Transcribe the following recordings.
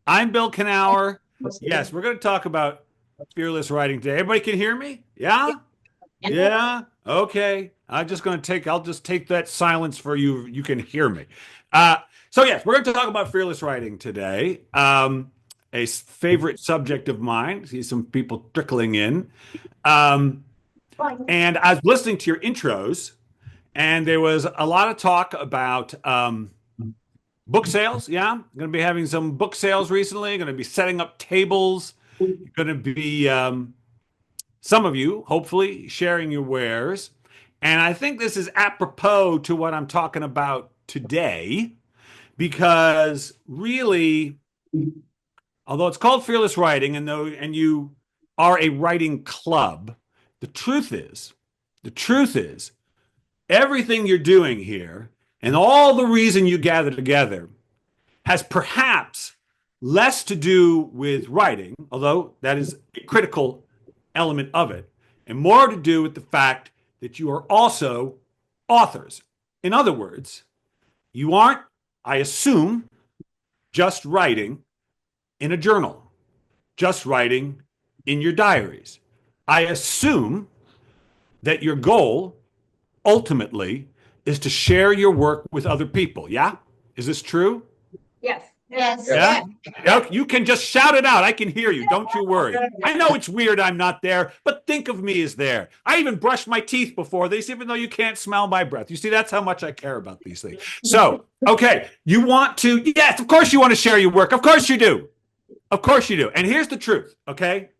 I'm Bill Kenower. Yes, we're going to talk about fearless writing today. Everybody can hear me? Yeah? Yeah? Okay. I'll just take that silence for you. You can hear me. Uh, so yes, we're going to talk about fearless writing today. Favorite subject of mine. See some people trickling in. Um, and I was listening to your intros, and there was a lot of talk about book sales. Yeah, I'm going to be having some book sales recently. Going to be setting up tables. Going to be some of you, hopefully, sharing your wares. And I think this is apropos to what I'm talking about today, because really, although it's called fearless writing, and you are a writing club, the truth is, the truth is, everything you're doing here and all the reason you gather together has perhaps less to do with writing, although that is a critical element of it, and more to do with the fact that you are also authors. In other words, you aren't, I assume, just writing in a journal, just writing in your diaries. I assume that your goal ultimately is to share your work with other people. Yeah? Is this true? Yes. Yes. Yeah. Yeah, you can just shout it out. I can hear you. Don't you worry. I know it's weird I'm not there, but think of me as there. I even brushed my teeth before this, even though you can't smell my breath. You see, that's how much I care about these things. So, okay, you want to, yes, of course you want to share your work. Of course you do. Of course you do. And here's the truth, okay?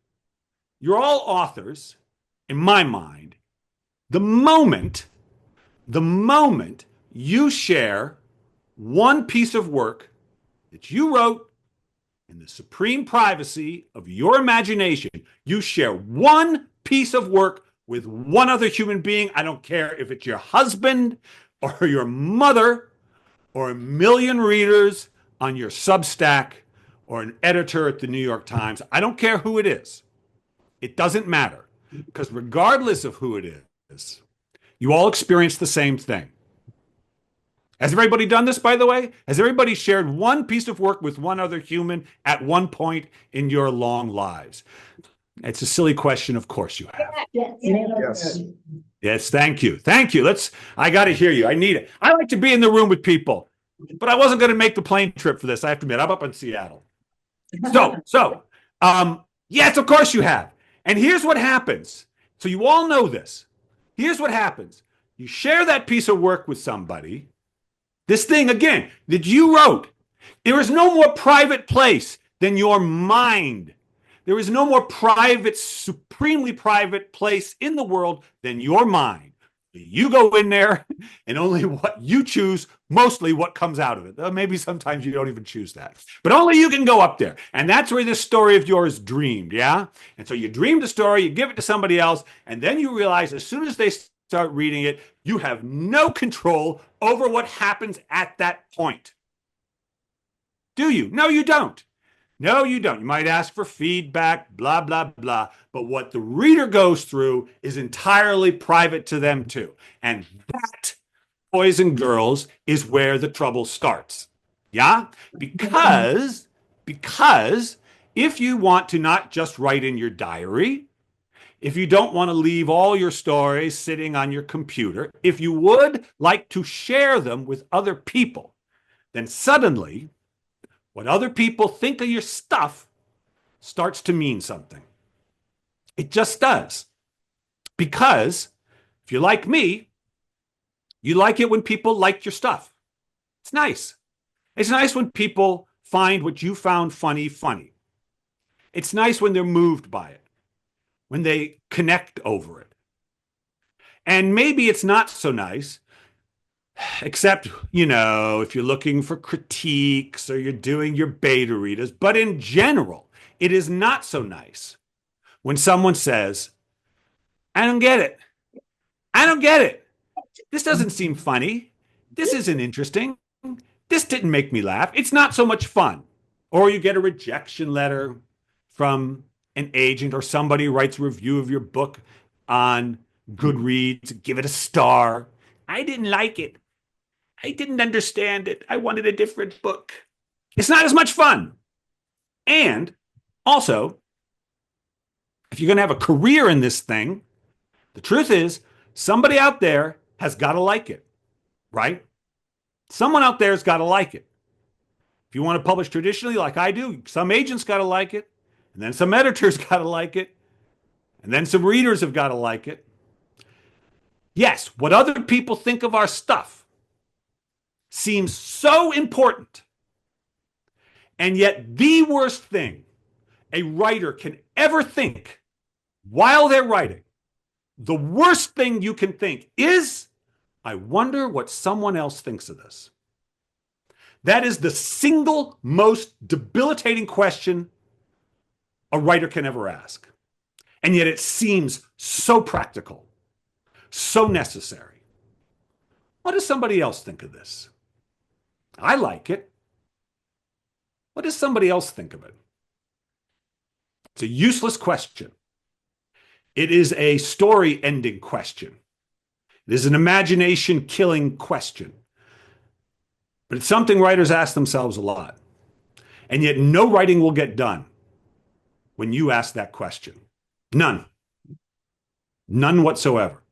You're all authors, in my mind, the moment, the moment you share one piece of work that you wrote in the supreme privacy of your imagination, you share one piece of work with one other human being. I don't care if it's your husband or your mother or a million readers on your Substack or an editor at the New York Times. I don't care who it is. It doesn't matter, because regardless of who it is, you all experience the same thing. Has everybody done this, by the way? Has everybody shared one piece of work with one other human at one point in your long lives? It's a silly question. Of course you have. Yes. Yes. Yes, thank you. Thank you. I got to hear you. I need it. I like to be in the room with people, but I wasn't going to make the plane trip for this. I have to admit, I'm up in Seattle. Yes, of course you have. And here's what happens. So you all know this. Here's what happens. You share that piece of work with somebody. This thing, again, that you wrote, there is no more private place than your mind. There is no more private, supremely private place in the world than your mind. You go in there, and only what you choose, mostly what comes out of it. Maybe sometimes you don't even choose that. But only you can go up there. And that's where this story of yours dreamed, yeah? And so you dreamed a story, you give it to somebody else, and then you realize as soon as they start reading it, you have no control over what happens at that point. Do you? No, you don't. No, you don't. You might ask for feedback, blah, blah, blah. But what the reader goes through is entirely private to them, too. And that, boys and girls, is where the trouble starts. Yeah? Because if you want to not just write in your diary, if you don't want to leave all your stories sitting on your computer, if you would like to share them with other people, then suddenly what other people think of your stuff starts to mean something. It just does. Because if you're like me, you like it when people like your stuff. It's nice. It's nice when people find what you found funny, funny. It's nice when they're moved by it, when they connect over it. And maybe it's not so nice, except, if you're looking for critiques or you're doing your beta readers. But in general, it is not so nice when someone says, I don't get it. I don't get it. This doesn't seem funny. This isn't interesting. This didn't make me laugh. It's not so much fun. Or you get a rejection letter from an agent, or somebody writes a review of your book on Goodreads, give it a star. I didn't like it. I didn't understand it. I wanted a different book. It's not as much fun. And also, if you're going to have a career in this thing, the truth is somebody out there has got to like it, right? Someone out there has got to like it. If you want to publish traditionally like I do, some agents got to like it, and then some editors got to like it, and then some readers have got to like it. Yes, what other people think of our stuff seems so important. And yet, the worst thing a writer can ever think while they're writing, the worst thing you can think is, I wonder what someone else thinks of this. That is the single most debilitating question a writer can ever ask. And yet it seems so practical, so necessary. What does somebody else think of this? I like it. What does somebody else think of it? It's a useless question. It is a story ending question. It is an imagination killing question. But it's something writers ask themselves a lot. And yet no writing will get done when you ask that question. None. None whatsoever.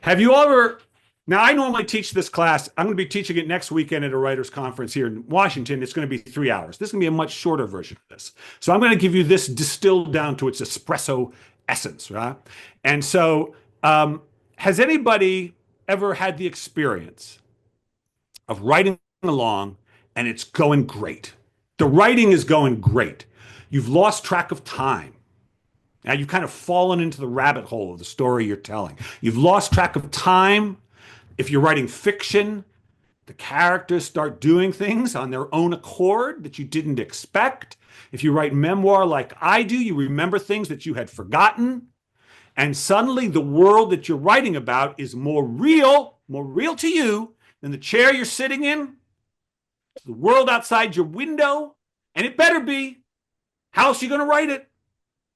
Have you ever... Now, I normally teach this class. I'm going to be teaching it next weekend at a writers' conference here in Washington. It's going to be 3 hours. This is going to be a much shorter version of this. So I'm going to give you this distilled down to its espresso essence, right? And so has anybody ever had the experience of writing along and it's going great? The writing is going great. You've lost track of time. Now you've kind of fallen into the rabbit hole of the story you're telling. You've lost track of time. If you're writing fiction, the characters start doing things on their own accord that you didn't expect. If you write memoir like I do, you remember things that you had forgotten. And suddenly the world that you're writing about is more real to you than the chair you're sitting in, the world outside your window. And it better be. How else are you going to write it?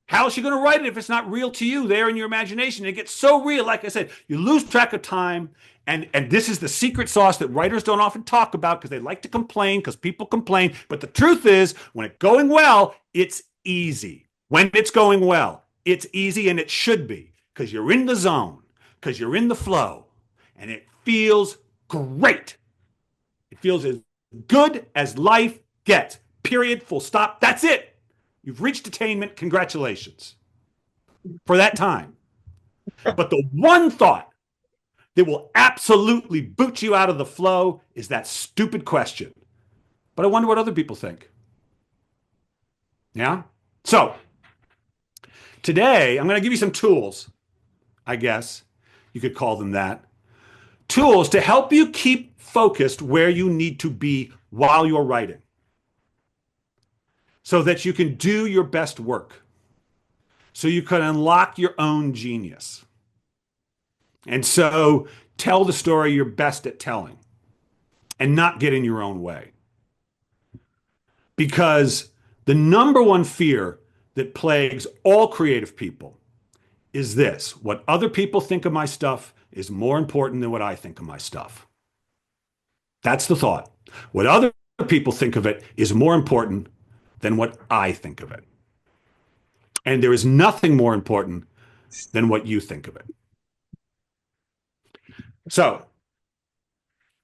How else are you going to write it if it's not real to you there in your imagination? It gets so real, like I said, you lose track of time. And this is the secret sauce that writers don't often talk about because they like to complain because people complain. But the truth is, when it's going well, it's easy. When it's going well, it's easy, and it should be because you're in the zone, because you're in the flow, and it feels great. It feels as good as life gets. Period. Full stop. That's it. You've reached attainment. Congratulations for that time. But the one thought that will absolutely boot you out of the flow is that stupid question. But I wonder what other people think. Yeah? So, today I'm going to give you some tools, I guess you could call them that. Tools to help you keep focused where you need to be while you're writing, so that you can do your best work, so you can unlock your own genius. And so tell the story you're best at telling and not get in your own way. Because the number one fear that plagues all creative people is this: what other people think of my stuff is more important than what I think of my stuff. That's the thought. What other people think of it is more important than what I think of it. And there is nothing more important than what you think of it. So,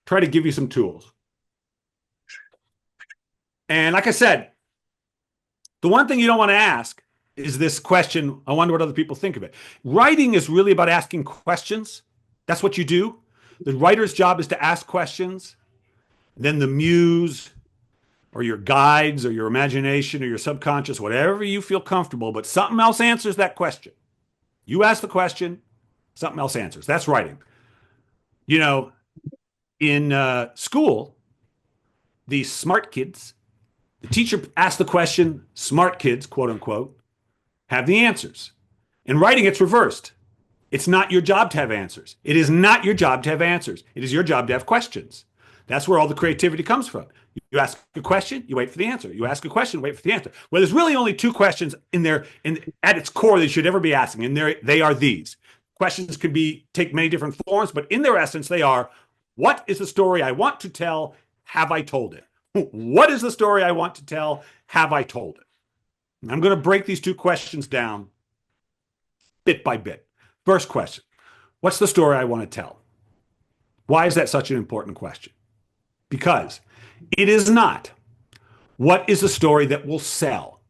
try to give you some tools. And like I said, the one thing you don't want to ask is this question, I wonder what other people think of it. Writing is really about asking questions. That's what you do. The writer's job is to ask questions. Then the muse or your guides or your imagination or your subconscious, whatever you feel comfortable, but something else answers that question. You ask the question, something else answers. That's writing. You know, in school, these smart kids, the teacher asks the question, smart kids, quote unquote, have the answers. In writing, it's reversed. It's not your job to have answers. It is not your job to have answers. It is your job to have questions. That's where all the creativity comes from. You ask a question, you wait for the answer. You ask a question, wait for the answer. Well, there's really only two questions in there, at its core, that you should ever be asking, and they are these. Questions can take many different forms, but in their essence, they are: what is the story I want to tell? Have I told it? What is the story I want to tell? Have I told it? I'm going to break these two questions down bit by bit. First question, what's the story I want to tell? Why is that such an important question? Because it is not what is the story that will sell.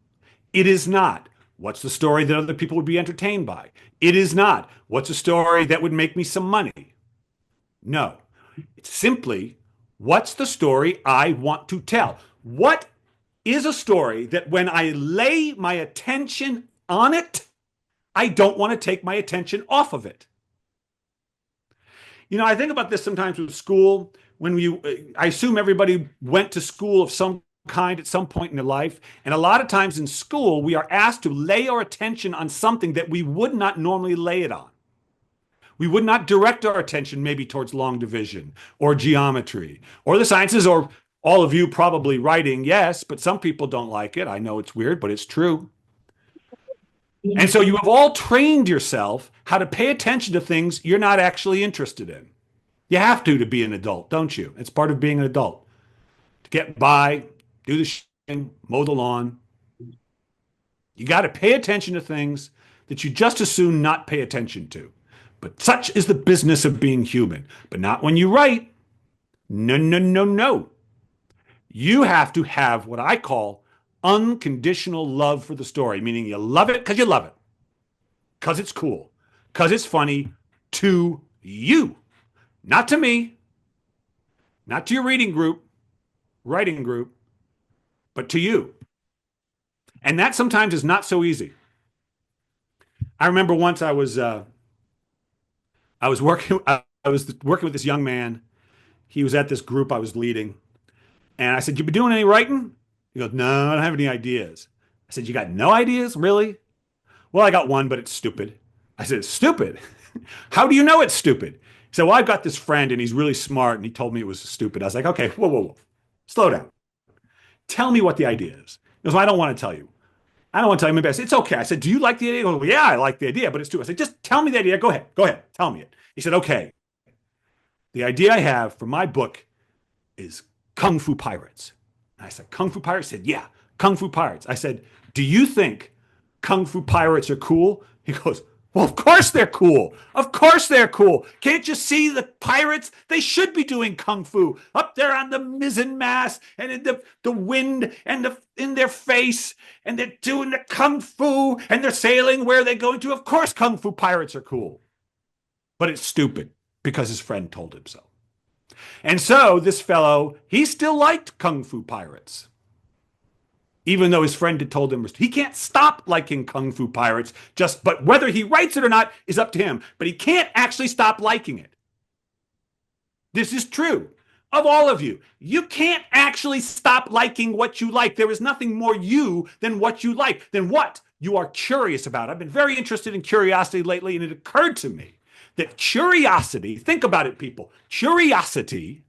It is not what's the story that other people would be entertained by. It is not what's a story that would make me some money. No, it's simply what's the story I want to tell. What is a story that when I lay my attention on it, I don't want to take my attention off of it. You know, I think about this sometimes with school. I assume everybody went to school of some kind at some point in their life. And a lot of times in school, we are asked to lay our attention on something that we would not normally lay it on. We would not direct our attention maybe towards long division or geometry or the sciences, or all of you probably writing, yes, but some people don't like it. I know it's weird, but it's true. And so you have all trained yourself how to pay attention to things you're not actually interested in. You have to be an adult, don't you? It's part of being an adult. To get by, do the shing, mow the lawn. You got to pay attention to things that you just as soon not pay attention to. But such is the business of being human. But not when you write. No, no, no, no. You have to have what I call unconditional love for the story, meaning you love it because you love it, because it's cool, because it's funny to you, not to me, not to your writing group, but to you. And that sometimes is not so easy. I remember once I was working with this young man. He was at this group I was leading. And I said, "You been doing any writing?" He goes, "No, I don't have any ideas." I said, "You got no ideas? Really?" "Well, I got one, but it's stupid." I said, "It's stupid? How do you know it's stupid?" He said, "Well, I've got this friend and he's really smart and he told me it was stupid." I was like, "Okay, whoa, whoa, whoa. Slow down. Tell me what the idea is." He goes, "Well, I don't want to tell you. I don't want to tell you." Maybe I said, "It's okay." I said, "Do you like the idea?" He goes, "Well, yeah, I like the idea, but it's stupid." I said, "Just tell me the idea. Go ahead, tell me it." He said, "Okay. The idea I have for my book is Kung Fu Pirates." And I said, "Kung Fu Pirates?" He said, "Yeah, Kung Fu Pirates." I said, "Do you think Kung Fu Pirates are cool?" He goes, "Well, of course they're cool. Of course they're cool. Can't you see the pirates? They should be doing Kung Fu up there on the mizzen mast and in the wind and in their face. And they're doing the Kung Fu and they're sailing where they're going to. Of course Kung Fu Pirates are cool." But it's stupid because his friend told him so. And so this fellow, he still liked Kung Fu Pirates, even though his friend had told him he can't stop liking Kung Fu Pirates, but whether he writes it or not is up to him. But he can't actually stop liking it. This is true of all of you. You can't actually stop liking what you like. There is nothing more you than what you like, than what you are curious about. I've been very interested in curiosity lately, and it occurred to me that curiosity, think about it, people, curiosity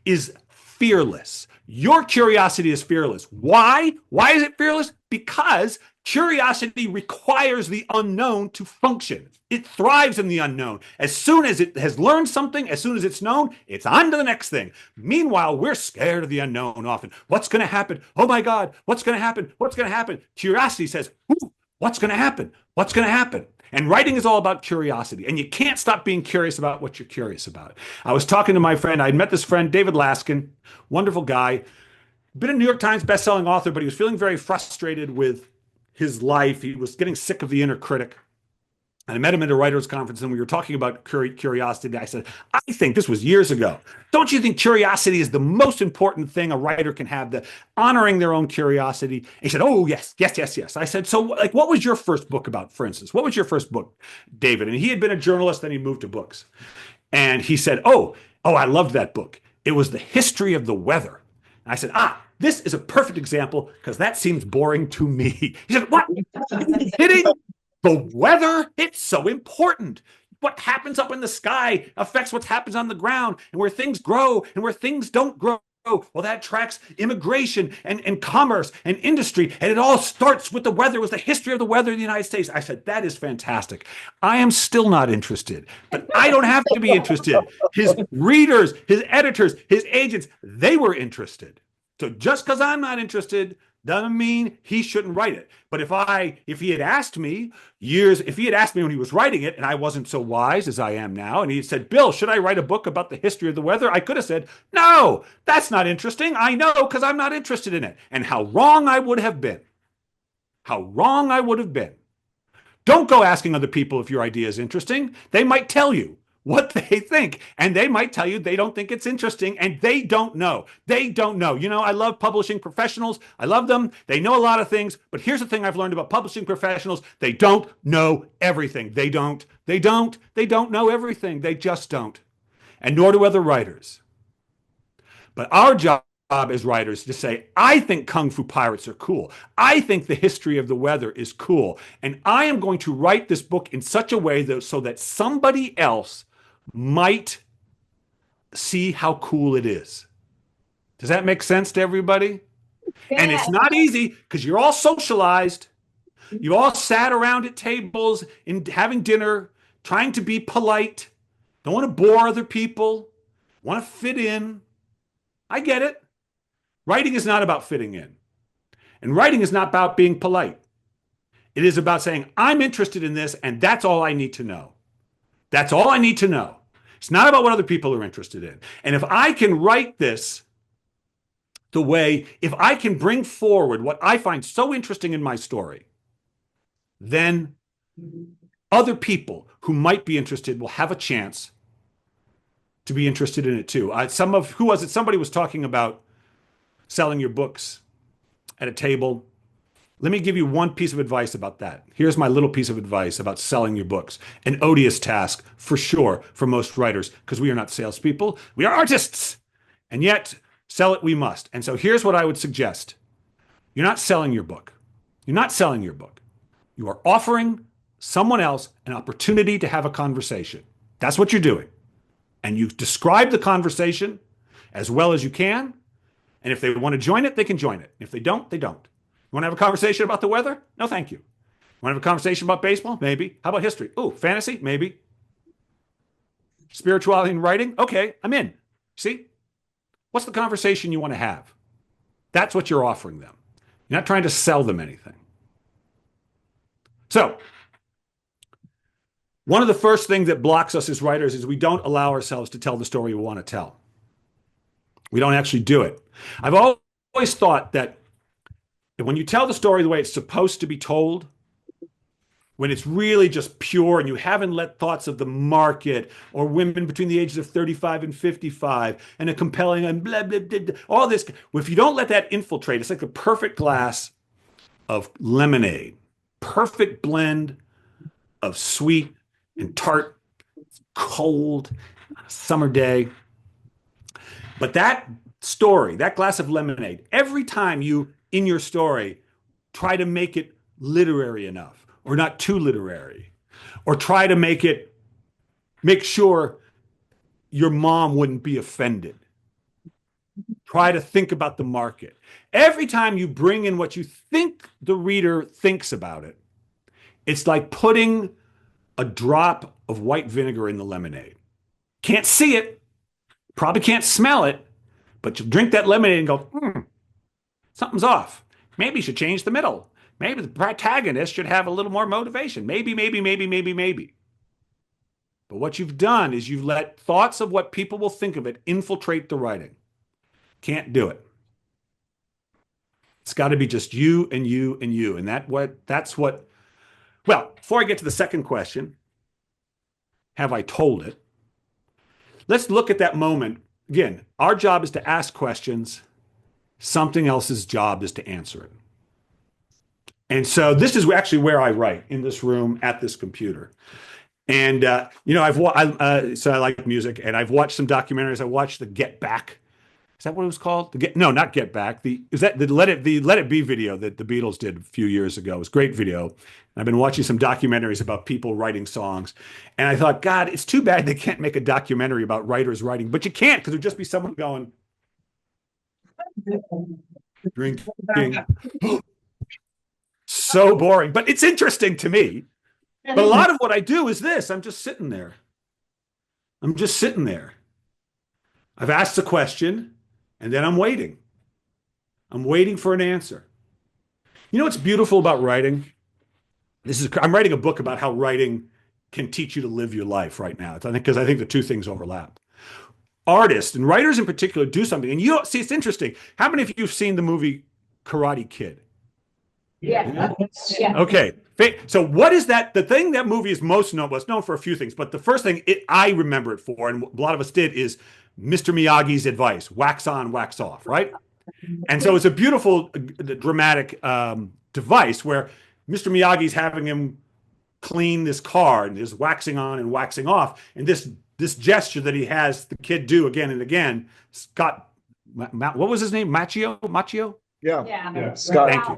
is fearless. Your curiosity is fearless. Why? Why is it fearless? Because curiosity requires the unknown to function. It thrives in the unknown. As soon as it has learned something, as soon as it's known, it's on to the next thing. Meanwhile, we're scared of the unknown often. What's going to happen? Oh my God, what's going to happen? What's going to happen? Curiosity says, ooh, what's going to happen? What's going to happen? And writing is all about curiosity. And you can't stop being curious about what you're curious about. I was talking to my friend. I'd met this friend, David Laskin, wonderful guy, been a New York Times bestselling author, but he was feeling very frustrated with his life. He was getting sick of the inner critic. And I met him at a writer's conference, and we were talking about curiosity. I said, "I think," this was years ago, "don't you think curiosity is the most important thing a writer can have, the honoring their own curiosity?" And he said, "Oh, yes, yes, yes, yes." I said, "So, like, what was your first book about, for instance? What was your first book, David?" And he had been a journalist, then he moved to books. And he said, oh, I loved that book. It was The History of the Weather. And I said, this is a perfect example because that seems boring to me. He said, "What? Are you kidding? The weather, it's so important. What happens up in the sky affects what happens on the ground, and where things grow and where things don't grow. Well, that tracks immigration and commerce and industry, and it all starts with the weather. It was the history of the weather in the United States." I said, "That is fantastic. I am still not interested, but I don't have to be interested." His readers, his editors, his agents, they were interested. So just because I'm not interested doesn't mean he shouldn't write it. But if he had asked me if he had asked me when he was writing it and I wasn't so wise as I am now, and he said, Bill, should I write a book about the history of the weather? I could have said, no, that's not interesting. I know because I'm not interested in it. And how wrong I would have been. How wrong I would have been. Don't go asking other people if your idea is interesting. They might tell you what they think, and they might tell you they don't think it's interesting, and they don't know. They don't know. You know, I love publishing professionals. I love them. They know a lot of things, but here's the thing I've learned about publishing professionals. They don't know everything. They don't know everything. They just don't. And nor do other writers. But our job as writers to say, I think Kung Fu Pirates are cool. I think the history of the weather is cool. And I am going to write this book in such a way so that somebody else might see how cool it is. Does that make sense to everybody? Yeah. And it's not easy because you're all socialized. You all sat around at tables and having dinner, trying to be polite. Don't want to bore other people. Want to fit in. I get it. Writing is not about fitting in. And writing is not about being polite. It is about saying, I'm interested in this, and that's all I need to know. That's all I need to know. It's not about what other people are interested in. And if I can write this if I can bring forward what I find so interesting in my story, then other people who might be interested will have a chance to be interested in it too. Who was it? Somebody was talking about selling your books at a table. Let me give you one piece of advice about that. Here's my little piece of advice about selling your books. An odious task, for sure, for most writers, because we are not salespeople. We are artists. And yet, sell it we must. And so here's what I would suggest. You're not selling your book. You're not selling your book. You are offering someone else an opportunity to have a conversation. That's what you're doing. And you describe the conversation as well as you can. And if they want to join it, they can join it. If they don't, they don't. You want to have a conversation about the weather? No, thank you. Want to have a conversation about baseball? Maybe. How about history? Ooh, fantasy? Maybe. Spirituality and writing? Okay, I'm in. See? What's the conversation you want to have? That's what you're offering them. You're not trying to sell them anything. So, one of the first things that blocks us as writers is we don't allow ourselves to tell the story we want to tell. We don't actually do it. I've always thought that when you tell the story the way it's supposed to be told, when it's really just pure and you haven't let thoughts of the market or women between the ages of 35 and 55 and a compelling and blah, blah, blah, blah, all this, if you don't let that infiltrate, it's like the perfect glass of lemonade, perfect blend of sweet and tart, cold on a summer day. But that story, that glass of lemonade, every time you, in your story, try to make it literary enough or not too literary, or try to make sure your mom wouldn't be offended. Try to think about the market. Every time you bring in what you think the reader thinks about it, it's like putting a drop of white vinegar in the lemonade. Can't see it, probably can't smell it, but you drink that lemonade and go, something's off. Maybe you should change the middle. Maybe the protagonist should have a little more motivation. Maybe. But what you've done is you've let thoughts of what people will think of it infiltrate the writing. Can't do it. It's got to be just you and you and you. And well, before I get to the second question, have I told it? Let's look at that moment. Again, our job is to ask questions. Something else's job is to answer it. And so this is actually where I write, in this room at this computer. And, so I like music, and I've watched some documentaries. I watched the Get Back. Is that what it was called? No, not Get Back. The Let It Be video that the Beatles did a few years ago. It was a great video. And I've been watching some documentaries about people writing songs. And I thought, God, it's too bad they can't make a documentary about writers writing. But you can't, because there'd just be someone going, drinking. So boring. But it's interesting to me. But a lot of what I do is this. I'm just sitting there. I've asked a question, and then I'm waiting. I'm waiting for an answer. You know what's beautiful about writing? I'm writing a book about how writing can teach you to live your life right now. Because I think the two things overlap. Artists and writers in particular do something, and you see, it's interesting. How many of you have seen the movie Karate Kid? Yeah. Okay. So what is that? The thing that movie is most known, well, it's known for a few things, but the first thing I remember it for, and a lot of us did, is Mr. Miyagi's advice: wax on, wax off, right? And so it's a beautiful, dramatic device where Mr. Miyagi's having him clean this car and is waxing on and waxing off. And this gesture that he has the kid do again and again, Scott, what was his name? Machio? Yeah. Scott. Thank you.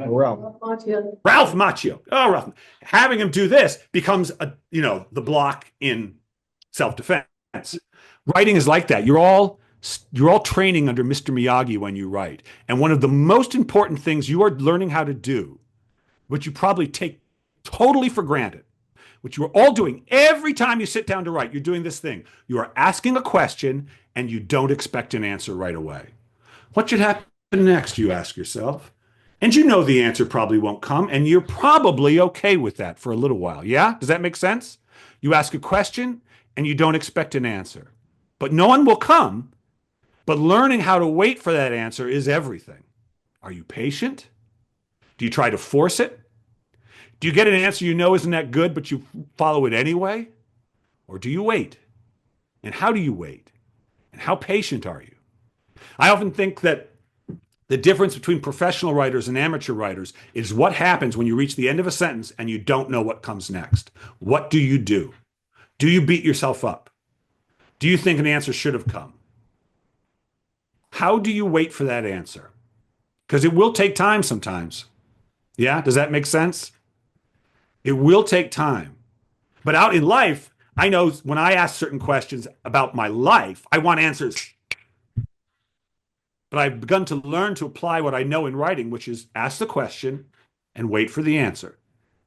Ralph. Ralph Macchio. Oh, Ralph. Having him do this becomes the block in self-defense. Writing is like that. You're all training under Mr. Miyagi when you write. And one of the most important things you are learning how to do, which you probably take totally for granted, which you are all doing every time you sit down to write, you're doing this thing. You are asking a question and you don't expect an answer right away. What should happen next, you ask yourself? And you know the answer probably won't come, and you're probably okay with that for a little while. Yeah? Does that make sense? You ask a question and you don't expect an answer. But no one will come. But learning how to wait for that answer is everything. Are you patient? Do you try to force it? Do you get an answer you know isn't that good, but you follow it anyway? Or do you wait? And how do you wait? And how patient are you? I often think that the difference between professional writers and amateur writers is what happens when you reach the end of a sentence and you don't know what comes next. What do you do? Do you beat yourself up? Do you think an answer should have come? How do you wait for that answer? Because it will take time sometimes. Yeah? Does that make sense? It will take time. But out in life, I know when I ask certain questions about my life, I want answers. But I've begun to learn to apply what I know in writing, which is ask the question and wait for the answer.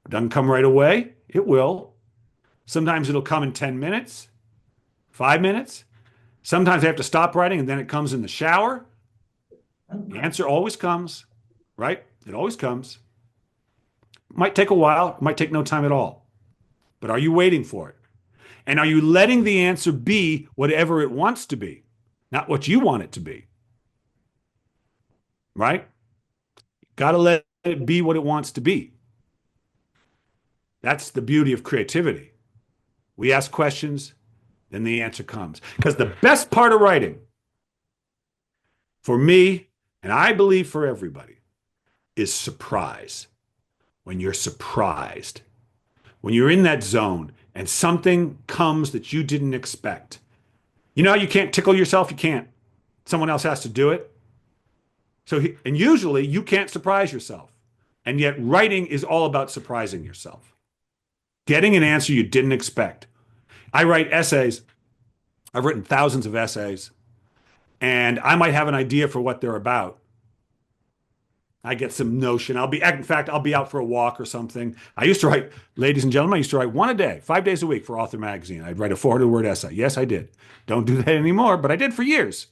It doesn't come right away. It will. Sometimes it'll come in 10 minutes, 5 minutes. Sometimes I have to stop writing and then it comes in the shower. The answer always comes, right? It always comes. It might take a while. It might take no time at all. But are you waiting for it? And are you letting the answer be whatever it wants to be, not what you want it to be? Right? Got to let it be what it wants to be. That's the beauty of creativity. We ask questions, then the answer comes. Because the best part of writing, for me, and I believe for everybody, is surprise. When you're surprised, when you're in that zone and something comes that you didn't expect. You know, you can't tickle yourself. You can't. Someone else has to do it. And usually you can't surprise yourself. And yet writing is all about surprising yourself. Getting an answer you didn't expect. I write essays. I've written thousands of essays. And I might have an idea for what they're about. I get some notion. I'll be out for a walk or something. I used to write, ladies and gentlemen, I used to write one a day, 5 days a week for Author Magazine. I'd write a 400-word essay. Yes, I did. Don't do that anymore, but I did for years.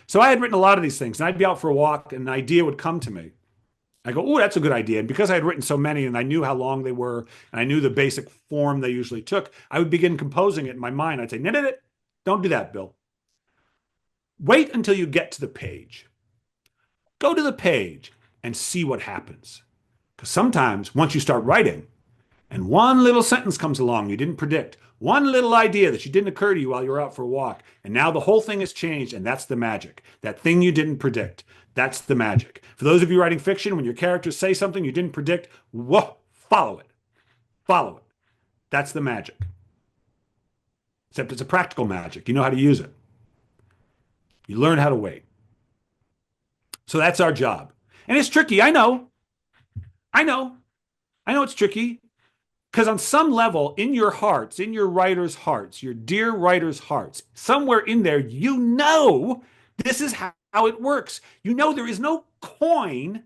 So I had written a lot of these things, and I'd be out for a walk, and an idea would come to me. I go, oh, that's a good idea. And because I had written so many, and I knew how long they were, and I knew the basic form they usually took, I would begin composing it in my mind. I'd say, no, don't do that, Bill. Wait until you get to the page. Go to the page and see what happens. Because sometimes once you start writing and one little sentence comes along you didn't predict, one little idea that didn't occur to you while you were out for a walk, and now the whole thing has changed, and that's the magic. That thing you didn't predict, that's the magic. For those of you writing fiction, when your characters say something you didn't predict, whoa, follow it. Follow it. That's the magic. Except it's a practical magic. You know how to use it. You learn how to wait. So that's our job. And it's tricky. I know it's tricky. Because on some level, in your hearts, in your writers' hearts, your dear writers' hearts, somewhere in there, you know this is how it works. You know there is no coin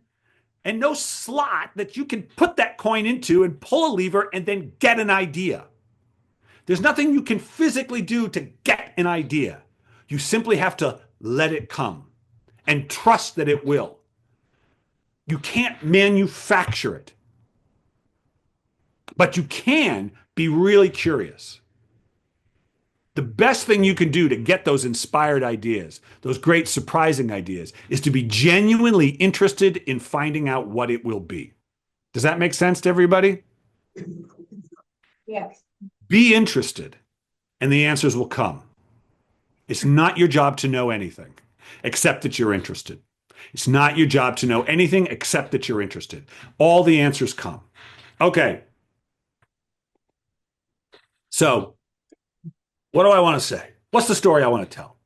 and no slot that you can put that coin into and pull a lever and then get an idea. There's nothing you can physically do to get an idea. You simply have to let it come and trust that it will. You can't manufacture it. But you can be really curious. The best thing you can do to get those inspired ideas, those great surprising ideas, is to be genuinely interested in finding out what it will be. Does that make sense to everybody? Yes. Be interested, and the answers will come. It's not your job to know anything, except that you're interested. It's not your job to know anything except that you're interested. All the answers come. Okay. So, what do I want to say? What's the story I want to tell?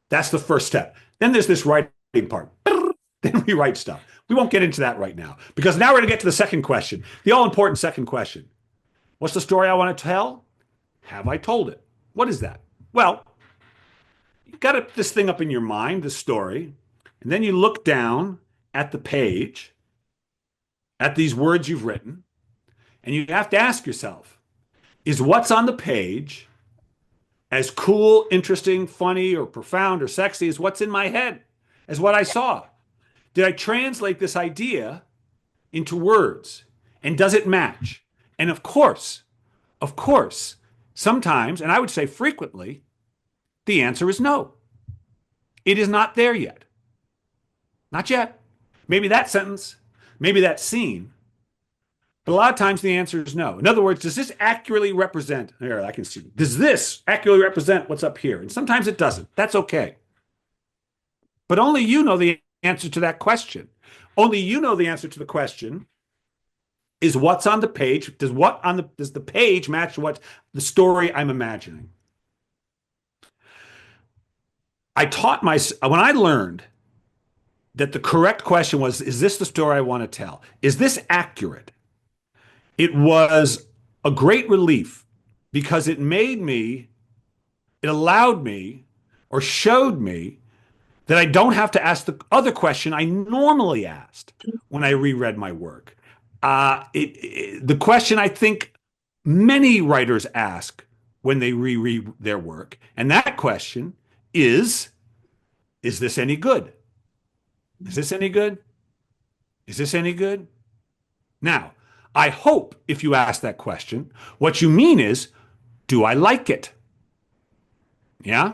That's the first step. Then there's this writing part. Then we write stuff. We won't get into that right now because now we're going to get to the second question, the all important second question. What's the story I want to tell? Have I told it? What is that? Well, you got this thing up in your mind, the story, and then you look down at the page, at these words you've written, and you have to ask yourself, is what's on the page as cool, interesting, funny, or profound, or sexy as what's in my head, as what I saw? Did I translate this idea into words? And does it match? And of course, sometimes, and I would say frequently, the answer is no. It is not there yet. Not yet. Maybe that sentence, maybe that scene, but a lot of times the answer is no. In other words, does this accurately represent, here, I can see, does this accurately represent what's up here? And sometimes it doesn't. That's okay. But only you know the answer to that question. Only you know the answer to the question is what's on the page. Does the page match what the story I'm imagining? When I learned that the correct question was, is this the story I want to tell? Is this accurate? It was a great relief because it allowed me or showed me that I don't have to ask the other question I normally asked when I reread my work. The question I think many writers ask when they reread their work, and that question is this any good? Is this any good? Is this any good? Now, I hope if you ask that question, what you mean is, do I like it? Yeah?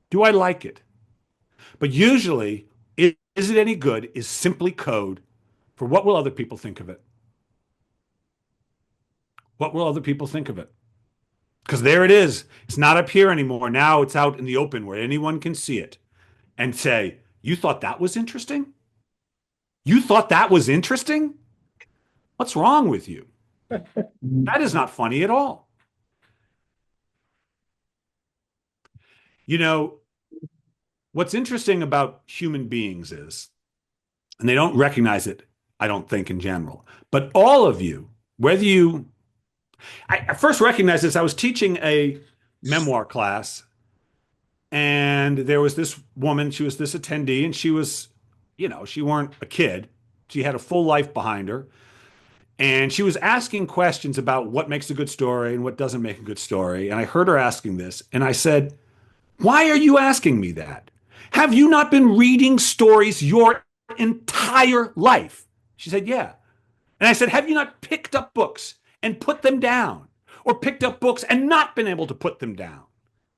Do I like it? But usually, is it any good is simply code for what will other people think of it? What will other people think of it? Because there it is. It's not up here anymore. Now it's out in the open where anyone can see it and say, you thought that was interesting? You thought that was interesting? What's wrong with you? That is not funny at all. You know, what's interesting about human beings is, and they don't recognize it, I don't think in general, but all of you, I first recognized this, I was teaching a memoir class and there was this woman, she was this attendee and she was, she weren't a kid. She had a full life behind her. And she was asking questions about what makes a good story and what doesn't make a good story. And I heard her asking this. And I said, why are you asking me that? Have you not been reading stories your entire life? She said, yeah. And I said, have you not picked up books and put them down? Or picked up books and not been able to put them down?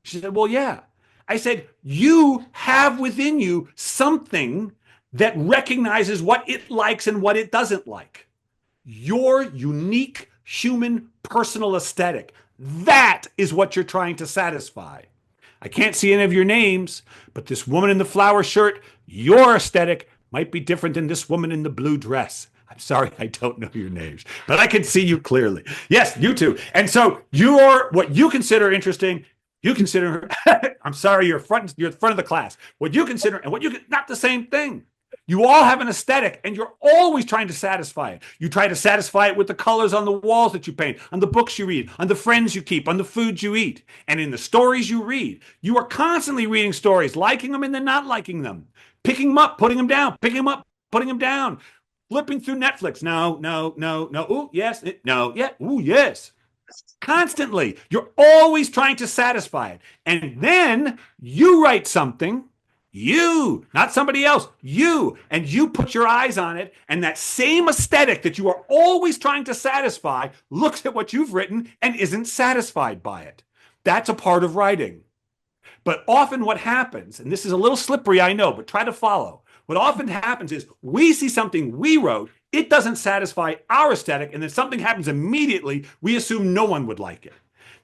She said, well, yeah. I said, you have within you something that recognizes what it likes and what it doesn't like. Your unique human personal aesthetic. That is what you're trying to satisfy. I can't see any of your names, but this woman in the flower shirt, your aesthetic might be different than this woman in the blue dress. I'm sorry, I don't know your names, but I can see you clearly. Yes, you too. And so what you consider interesting, you consider, I'm sorry, you're front of the class. What you consider and not the same thing. You all have an aesthetic and you're always trying to satisfy it. You try to satisfy it with the colors on the walls that you paint, on the books you read, on the friends you keep, on the foods you eat, and in the stories you read. You are constantly reading stories, liking them and then not liking them, picking them up, putting them down, picking them up, putting them down, flipping through Netflix. No. Ooh, yes. No, yeah. Ooh, yes. Constantly. You're always trying to satisfy it. And then you write something, You, not somebody else, you. And you put your eyes on it, and that same aesthetic that you are always trying to satisfy looks at what you've written and isn't satisfied by it. That's a part of writing. But often what happens, and this is a little slippery, I know, but try to follow. What often happens is we see something we wrote, it doesn't satisfy our aesthetic, and then something happens immediately, we assume no one would like it.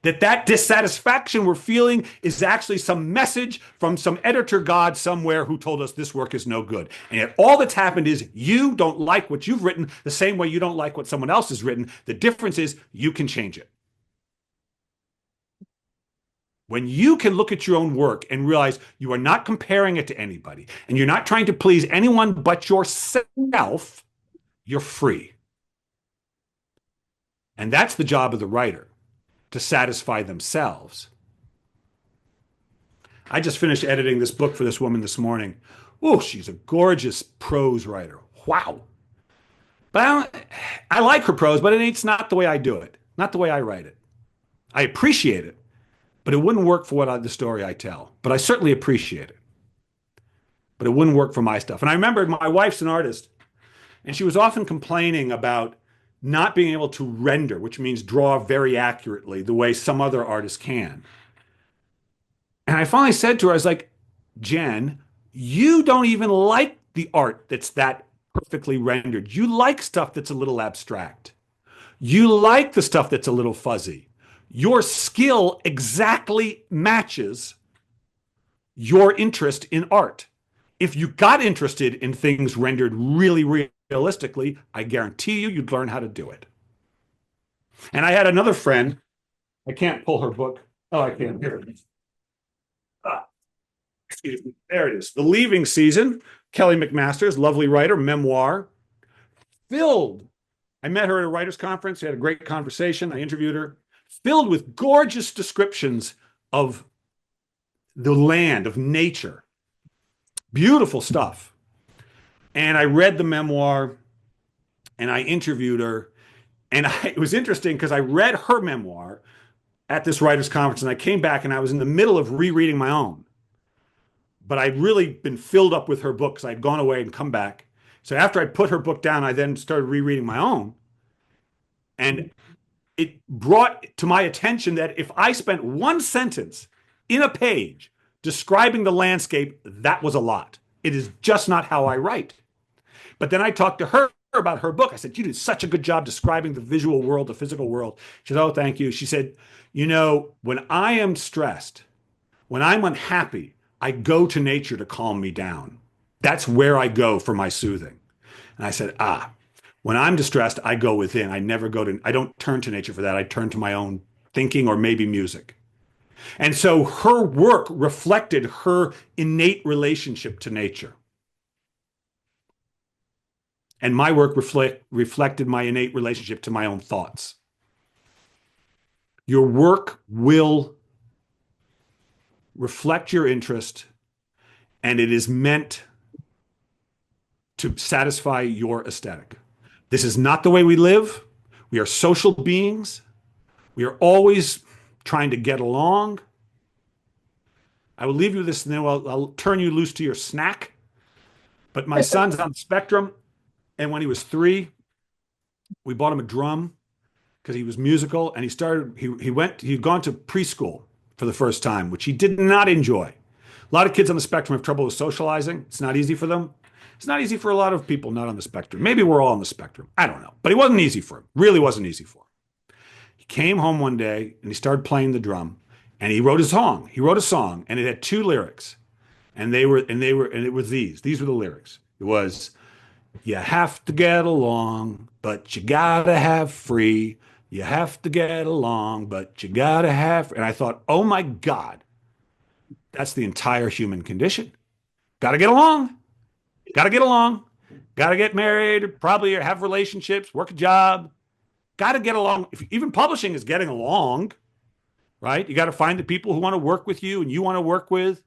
That dissatisfaction we're feeling is actually some message from some editor god somewhere who told us this work is no good. And yet all that's happened is you don't like what you've written the same way you don't like what someone else has written. The difference is you can change it. When you can look at your own work and realize you are not comparing it to anybody and you're not trying to please anyone but yourself, you're free. And that's the job of the writer, to satisfy themselves. I just finished editing this book for this woman this morning. Oh, she's a gorgeous prose writer. Wow. But I like her prose, but it's not the way I do it, not the way I write it. I appreciate it, but it wouldn't work for the story I tell. But I certainly appreciate it. But it wouldn't work for my stuff. And I remember my wife's an artist, and she was often complaining about not being able to render, which means draw very accurately the way some other artists can. And I finally said to her, I was like, Jen, you don't even like the art that's that perfectly rendered. You like stuff that's a little abstract. You like the stuff that's a little fuzzy. Your skill exactly matches your interest in art. If you got interested in things rendered really realistically, I guarantee you'd learn how to do it. And I had another friend, I can't pull her book. Oh, I can't. Here it is. Excuse me. There it is. The Leaving Season, Kelly McMaster's lovely writer, memoir, filled. I met her at a writer's conference. We had a great conversation. I interviewed her, filled with gorgeous descriptions of the land, of nature. Beautiful stuff. And I read the memoir and I interviewed her. And it was interesting because I read her memoir at this writer's conference and I came back and I was in the middle of rereading my own. But I'd really been filled up with her book because I'd gone away and come back. So after I put her book down, I then started rereading my own. And it brought to my attention that if I spent one sentence in a page describing the landscape, that was a lot. It is just not how I write. But then I talked to her about her book. I said, you did such a good job describing the visual world, the physical world. She said, oh, thank you. She said, you know, when I am stressed, when I'm unhappy, I go to nature to calm me down. That's where I go for my soothing. And I said, when I'm distressed, I go within. I don't turn to nature for that. I turn to my own thinking or maybe music. And so her work reflected her innate relationship to nature. And my work reflected my innate relationship to my own thoughts. Your work will reflect your interest, and it is meant to satisfy your aesthetic. This is not the way we live. We are social beings. We are always trying to get along. I will leave you with this, and then I'll turn you loose to your snack. But my son's on the spectrum, and when he was 3, we bought him a drum because he was musical, and he'd gone to preschool for the first time, which he did not enjoy. A lot of kids on the spectrum have trouble with socializing. It's not easy for them. It's not easy for a lot of people not on the spectrum. Maybe we're all on the spectrum. I don't know. But it wasn't easy for him. Really wasn't easy for him. He came home one day and he started playing the drum and he wrote a song. He wrote a song and it had 2 lyrics. And it was these. These were the lyrics. It was, you have to get along, but you gotta have free. You have to get along, but you gotta have. And I thought, oh my God, that's the entire human condition. Gotta get along. Gotta get along. Gotta get married, probably have relationships, work a job. Gotta get along. Even publishing is getting along, right? You gotta find the people who want to work with you and you want to work with.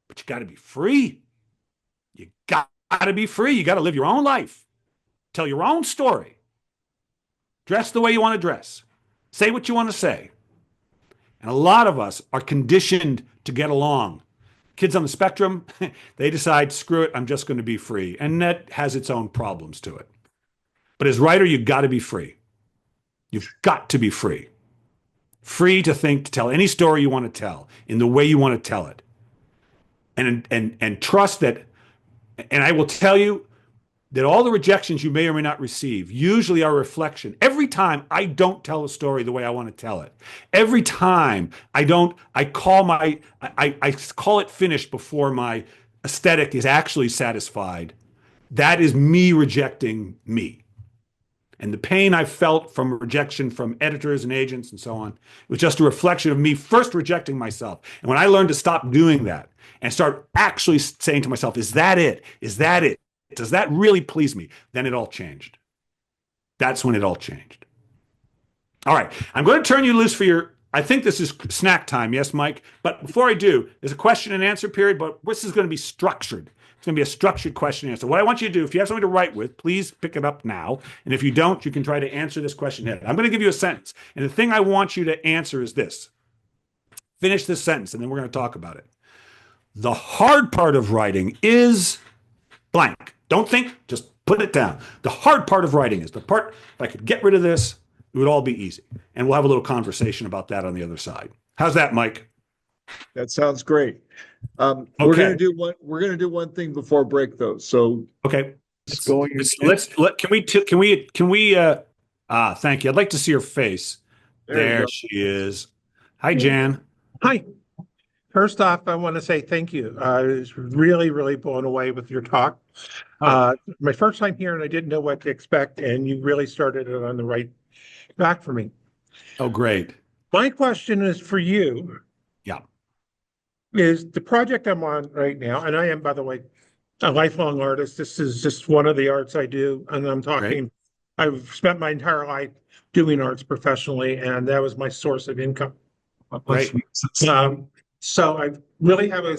But you gotta be free. You gotta be free. You gotta live your own life. Tell your own story. Dress the way you want to dress. Say what you want to say. And a lot of us are conditioned to get along. Kids on the spectrum, they decide, screw it, I'm just going to be free. And that has its own problems to it. But as a writer, you've got to be free. You've got to be free. Free to think, to tell any story you want to tell in the way you want to tell it. And trust that, and I will tell you that all the rejections you may or may not receive usually are a reflection. Every time I don't tell a story the way I want to tell it, every time I call it finished before my aesthetic is actually satisfied. That is me rejecting me. And the pain I felt from rejection from editors and agents and so on was just a reflection of me first rejecting myself. And when I learned to stop doing that and start actually saying to myself, is that it? Is that it? Does that really please me? Then it all changed. That's when it all changed. All right. I'm going to turn you loose for I think this is snack time. Yes, Mike? But before I do, there's a question and answer period, but this is going to be structured. It's going to be a structured question and answer. What I want you to do, if you have something to write with, please pick it up now. And if you don't, you can try to answer this question here. I'm going to give you a sentence. And the thing I want you to answer is this. Finish this sentence, and then we're going to talk about it. The hard part of writing is blank. Don't think, just put it down. The hard part of writing is the part, if I could get rid of this, it would all be easy. And we'll have a little conversation about that on the other side. How's that, Mike? That sounds great. We're gonna do one thing before break though. So okay. Can we thank you. I'd like to see her face. There she is. Hi, Jan. Hi. First off, I want to say thank you. I was really, really blown away with your talk. My first time here, and I didn't know what to expect, and you really started it on the right track for me. Oh, great. My question is for you. Yeah. Is the project I'm on right now, and I am, by the way, a lifelong artist. This is just one of the arts I do, and I'm talking, I've spent my entire life doing arts professionally, and that was my source of income. Right. So I really have a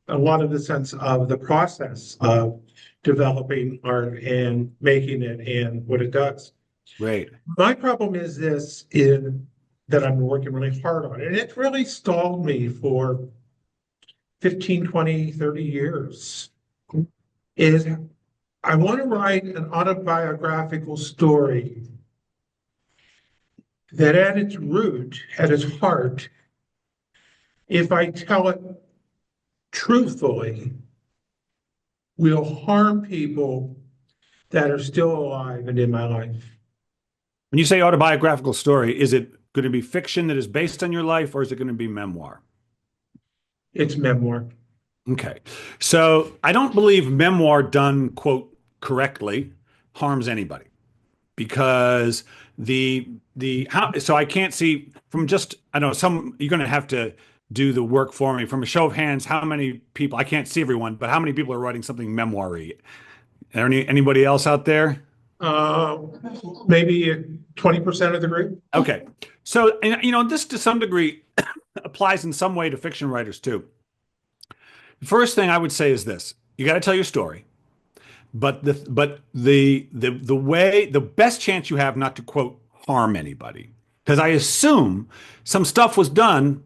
lot of the sense of the process of developing art and making it and what it does. Right. My problem is that I'm working really hard on, and it really stalled me for 15, 20, 30 years. Is I want to write an autobiographical story that at its root, at its heart, if I tell it truthfully, will harm people that are still alive and in my life. When you say autobiographical story, is it going to be fiction that is based on your life, or is it going to be memoir? It's memoir. Okay. So I don't believe memoir done, quote, correctly harms anybody, because so I can't see from just, I know you're going to have to do the work for me. From a show of hands, how many people, I can't see everyone, but how many people are writing something memoir-y? Anybody else out there? Maybe 20% of the group. Okay. So, and, this to some degree applies in some way to fiction writers too. The first thing I would say is this: you got to tell your story, but the best chance you have not to, quote, harm anybody, because I assume some stuff was done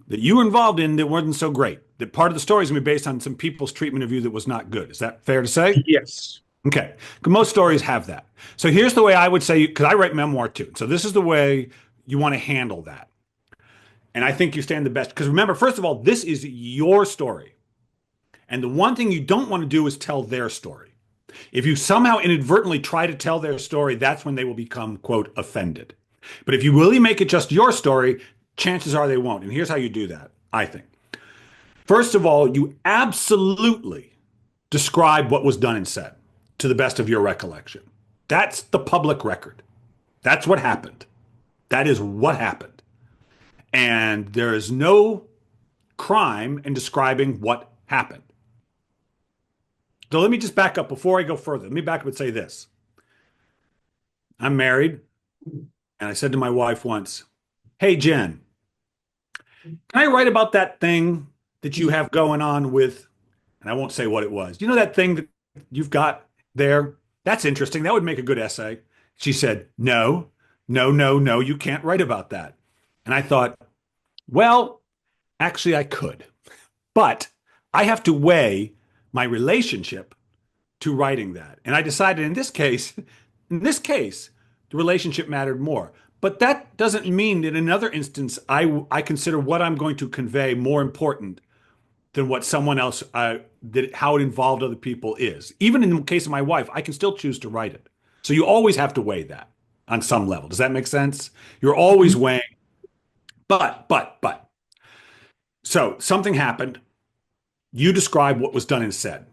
that you were involved in that wasn't so great. That part of the story is going to be based on some people's treatment of you that was not good. Is that fair to say? Yes. Okay. Most stories have that. So here's the way I would say, because I write memoir too. So this is the way you want to handle that. And I think you stand the best. Because remember, first of all, this is your story. And the one thing you don't want to do is tell their story. If you somehow inadvertently try to tell their story, that's when they will become, quote, offended. But if you really make it just your story, chances are they won't. And here's how you do that, I think. First of all, you absolutely describe what was done and said to the best of your recollection. That's the public record. That's what happened. That is what happened. And there is no crime in describing what happened. So let me just back up before I go further. Let me back up and say this. I'm married, and I said to my wife once, "Hey, Jen, can I write about that thing that you have going on with," and I won't say what it was. "You know that thing that you've got there? That's interesting. That would make a good essay." She said, no, you can't write about that. And I thought, well, Actually, I could, but I have to weigh my relationship to writing that. And I decided in this case, the relationship mattered more. But that doesn't mean that in another instance, I consider what I'm going to convey more important than what someone else how it involved other people is. Even in the case of my wife, I can still choose to write it. So you always have to weigh that on some level. Does that make sense? You're always weighing, but. So something happened. You describe what was done and said,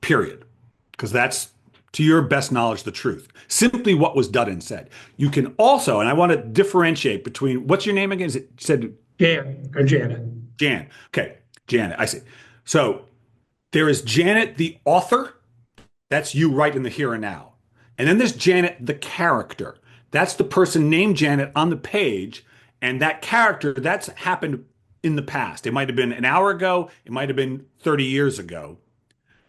period. Because that's, to your best knowledge, the truth. Simply what was done and said. You can also, and I want to differentiate between, what's your name again? Is it said Jan or Janet. Jan? Okay, Janet, I see. So there is Janet, the author. That's you right in the here and now. And then there's Janet, the character. That's the person named Janet on the page. And that character, that's happened in the past. It might have been an hour ago. It might have been 30 years ago.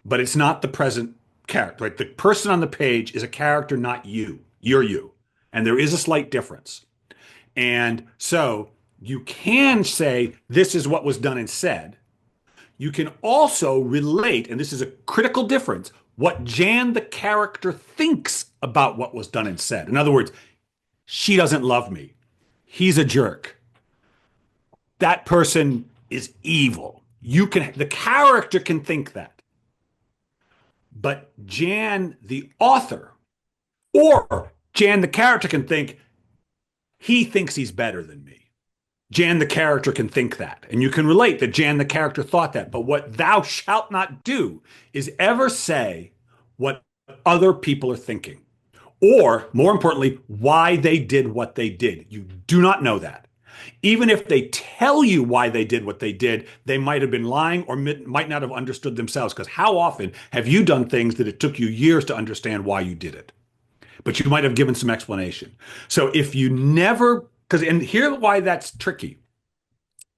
But it's not the present character, right? The person on the page is a character, not you. You're you. And there is a slight difference. And so you can say, this is what was done and said. You can also relate, and this is a critical difference, what Jan, the character, thinks about what was done and said. In other words, she doesn't love me. He's a jerk. That person is evil. The character can think that. But Jan, the author, or Jan, the character, can think, he thinks he's better than me. Jan, the character, can think that. And you can relate that Jan, the character, thought that. But what thou shalt not do is ever say what other people are thinking. Or, more importantly, why they did what they did. You do not know that. Even if they tell you why they did what they did, they might have been lying or might not have understood themselves. Because how often have you done things that it took you years to understand why you did it? But you might have given some explanation. So if you never, and here's why that's tricky.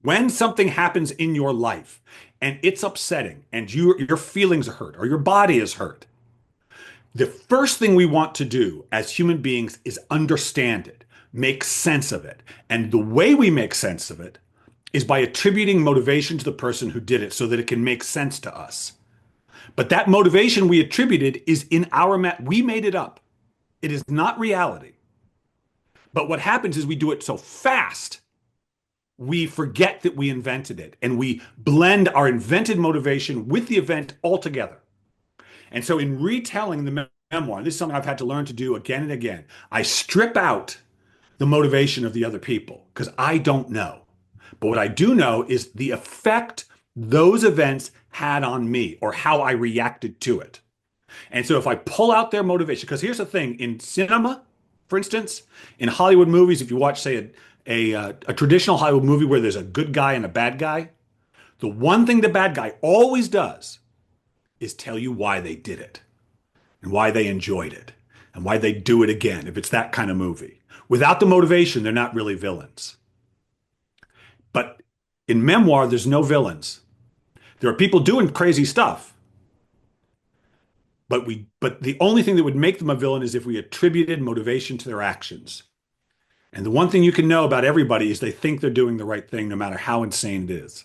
When something happens in your life and it's upsetting and your feelings are hurt or your body is hurt, the first thing we want to do as human beings is understand it, make sense of it. And the way we make sense of it is by attributing motivation to the person who did it so that it can make sense to us. But that motivation we attributed is in we made it up. It is not reality. But what happens is we do it so fast, we forget that we invented it and we blend our invented motivation with the event altogether. And so in retelling the memoir, this is something I've had to learn to do again and again. I strip out the motivation of the other people because I don't know. But what I do know is the effect those events had on me or how I reacted to it. And so if I pull out their motivation, because here's the thing, in cinema, for instance, in Hollywood movies, if you watch, say, a traditional Hollywood movie where there's a good guy and a bad guy, the one thing the bad guy always does is tell you why they did it and why they enjoyed it and why they do it again, if it's that kind of movie. Without the motivation, they're not really villains. But in memoir, there's no villains. There are people doing crazy stuff. But the only thing that would make them a villain is if we attributed motivation to their actions. And the one thing you can know about everybody is they think they're doing the right thing no matter how insane it is.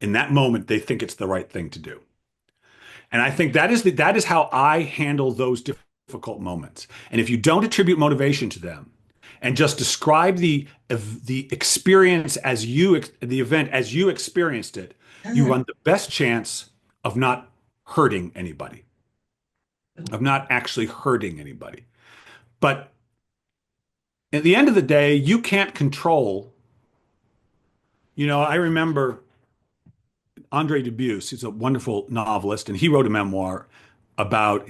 In that moment, they think it's the right thing to do. And I think that is how I handle those difficult moments. And if you don't attribute motivation to them and just describe the experience the event as you experienced it, you run the best chance of not hurting anybody, of not actually hurting anybody. But at the end of the day, you can't control. I remember Andre Dubus, he's a wonderful novelist, and he wrote a memoir about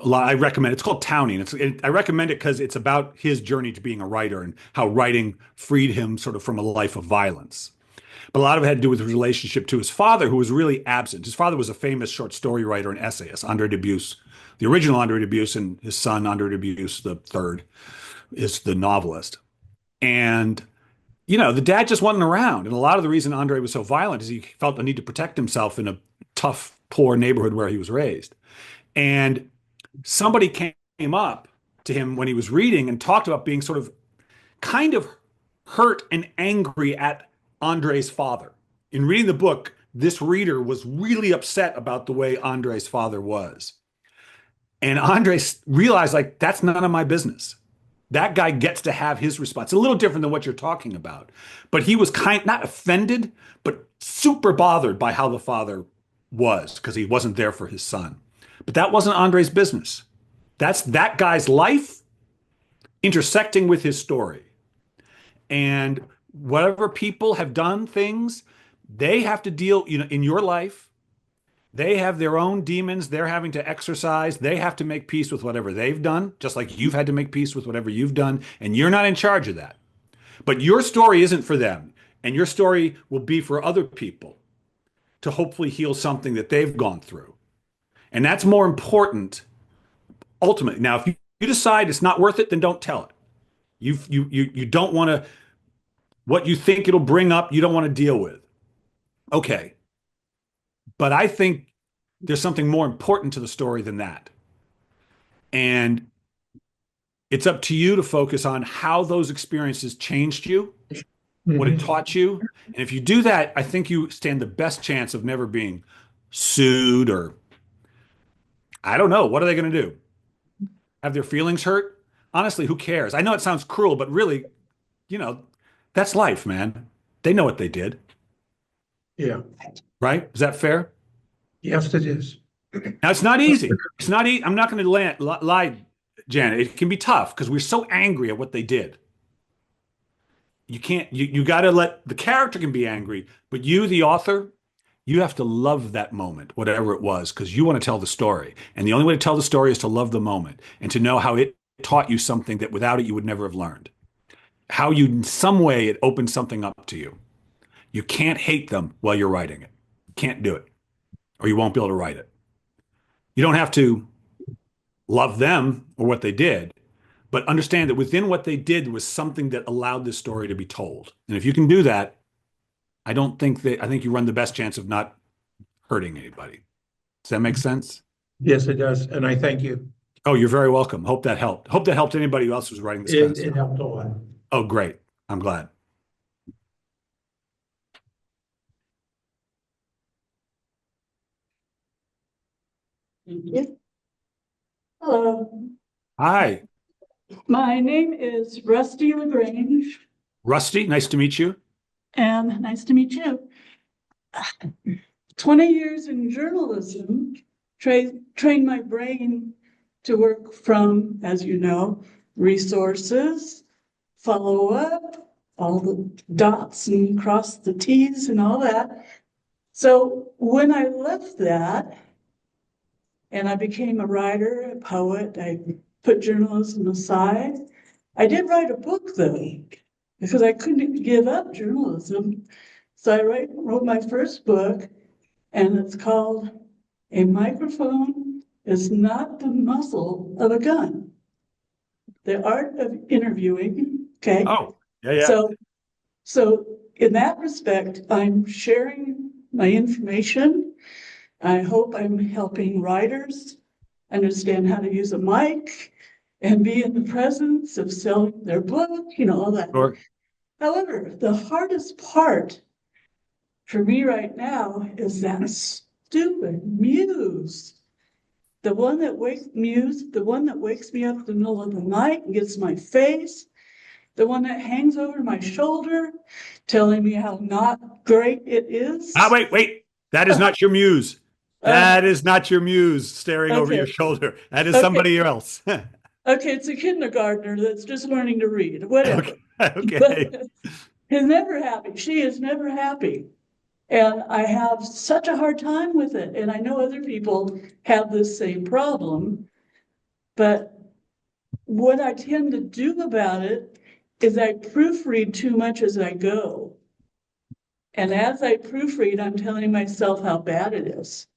I recommend it. It's called Towning. I recommend it because it's about his journey to being a writer and how writing freed him sort of from a life of violence. But a lot of it had to do with his relationship to his father, who was really absent. His father was a famous short story writer and essayist, Andre Dubus, the original Andre Dubus, and his son, Andre Dubus, the third, is the novelist. And the dad just wasn't around. And a lot of the reason Andre was so violent is he felt the need to protect himself in a tough, poor neighborhood where he was raised. And somebody came up to him when he was reading and talked about being sort of kind of hurt and angry at Andre's father. In reading the book, this reader was really upset about the way Andre's father was. And Andre realized, like, that's none of my business. That guy gets to have his response. It's a little different than what you're talking about. But he was not offended, but super bothered by how the father was because he wasn't there for his son. But that wasn't Andre's business. That's that guy's life intersecting with his story. And whatever people have done things, they have to deal, in your life. They have their own demons they're having to exercise. They have to make peace with whatever they've done, just like you've had to make peace with whatever you've done. And you're not in charge of that. But your story isn't for them. And your story will be for other people to hopefully heal something that they've gone through. And that's more important ultimately. Now, if you decide it's not worth it, then don't tell it. You don't want to, what you think it'll bring up, you don't want to deal with. Okay. But I think there's something more important to the story than that. And it's up to you to focus on how those experiences changed you, what it taught you. And if you do that, I think you stand the best chance of never being sued or, I don't know, what are they going to do? Have their feelings hurt? Honestly, who cares? I know it sounds cruel, but really, that's life, man. They know what they did. Yeah. Right? Is that fair? Yes, it is. Now, it's not easy. It's not easy. I'm not going to lie, Janet. It can be tough because we're so angry at what they did. You can't, you got to let the character can be angry, but you, the author, you have to love that moment, whatever it was, because you want to tell the story. And the only way to tell the story is to love the moment and to know how it taught you something that without it you would never have learned. How you, in some way, it opened something up to you. You can't hate them while you're writing it. You can't do it, or you won't be able to write it. You don't have to love them or what they did, but understand that within what they did was something that allowed this story to be told. And if you can do that, I think you run the best chance of not hurting anybody. Does that make sense? Yes, it does. And I thank you. Oh, you're very welcome. Hope that helped. Hope that helped anybody else who's writing this kind of It stuff. helped a lot. Oh, great. I'm glad. Hello, Hi, my name is Rusty LaGrange, Rusty. Nice to meet you. and nice to meet you. 20 years in journalism trained my brain to work from, as you know, resources, follow up, all the dots and cross the T's and all that. So when I left that and I became a writer, a poet, I put journalism aside. I did write a book though, because I couldn't give up journalism. So I wrote my first book, and it's called A Microphone is Not the Muzzle of a Gun. The Art of Interviewing, okay? Oh, yeah. So in that respect, I'm sharing my information. I hope I'm helping writers understand how to use a mic and be in the presence of selling their book, all that. Sure. However, the hardest part for me right now is that stupid muse. The one that wakes me up in the middle of the night and gets my face, the one that hangs over my shoulder, telling me how not great it is. Wait. That is not your muse. That is not your muse staring over your shoulder. That is somebody else. Okay, it's a kindergartner that's just learning to read, whatever. Okay. Is never happy. She is never happy. And I have such a hard time with it. And I know other people have this same problem. But what I tend to do about it is I proofread too much as I go. And as I proofread, I'm telling myself how bad it is.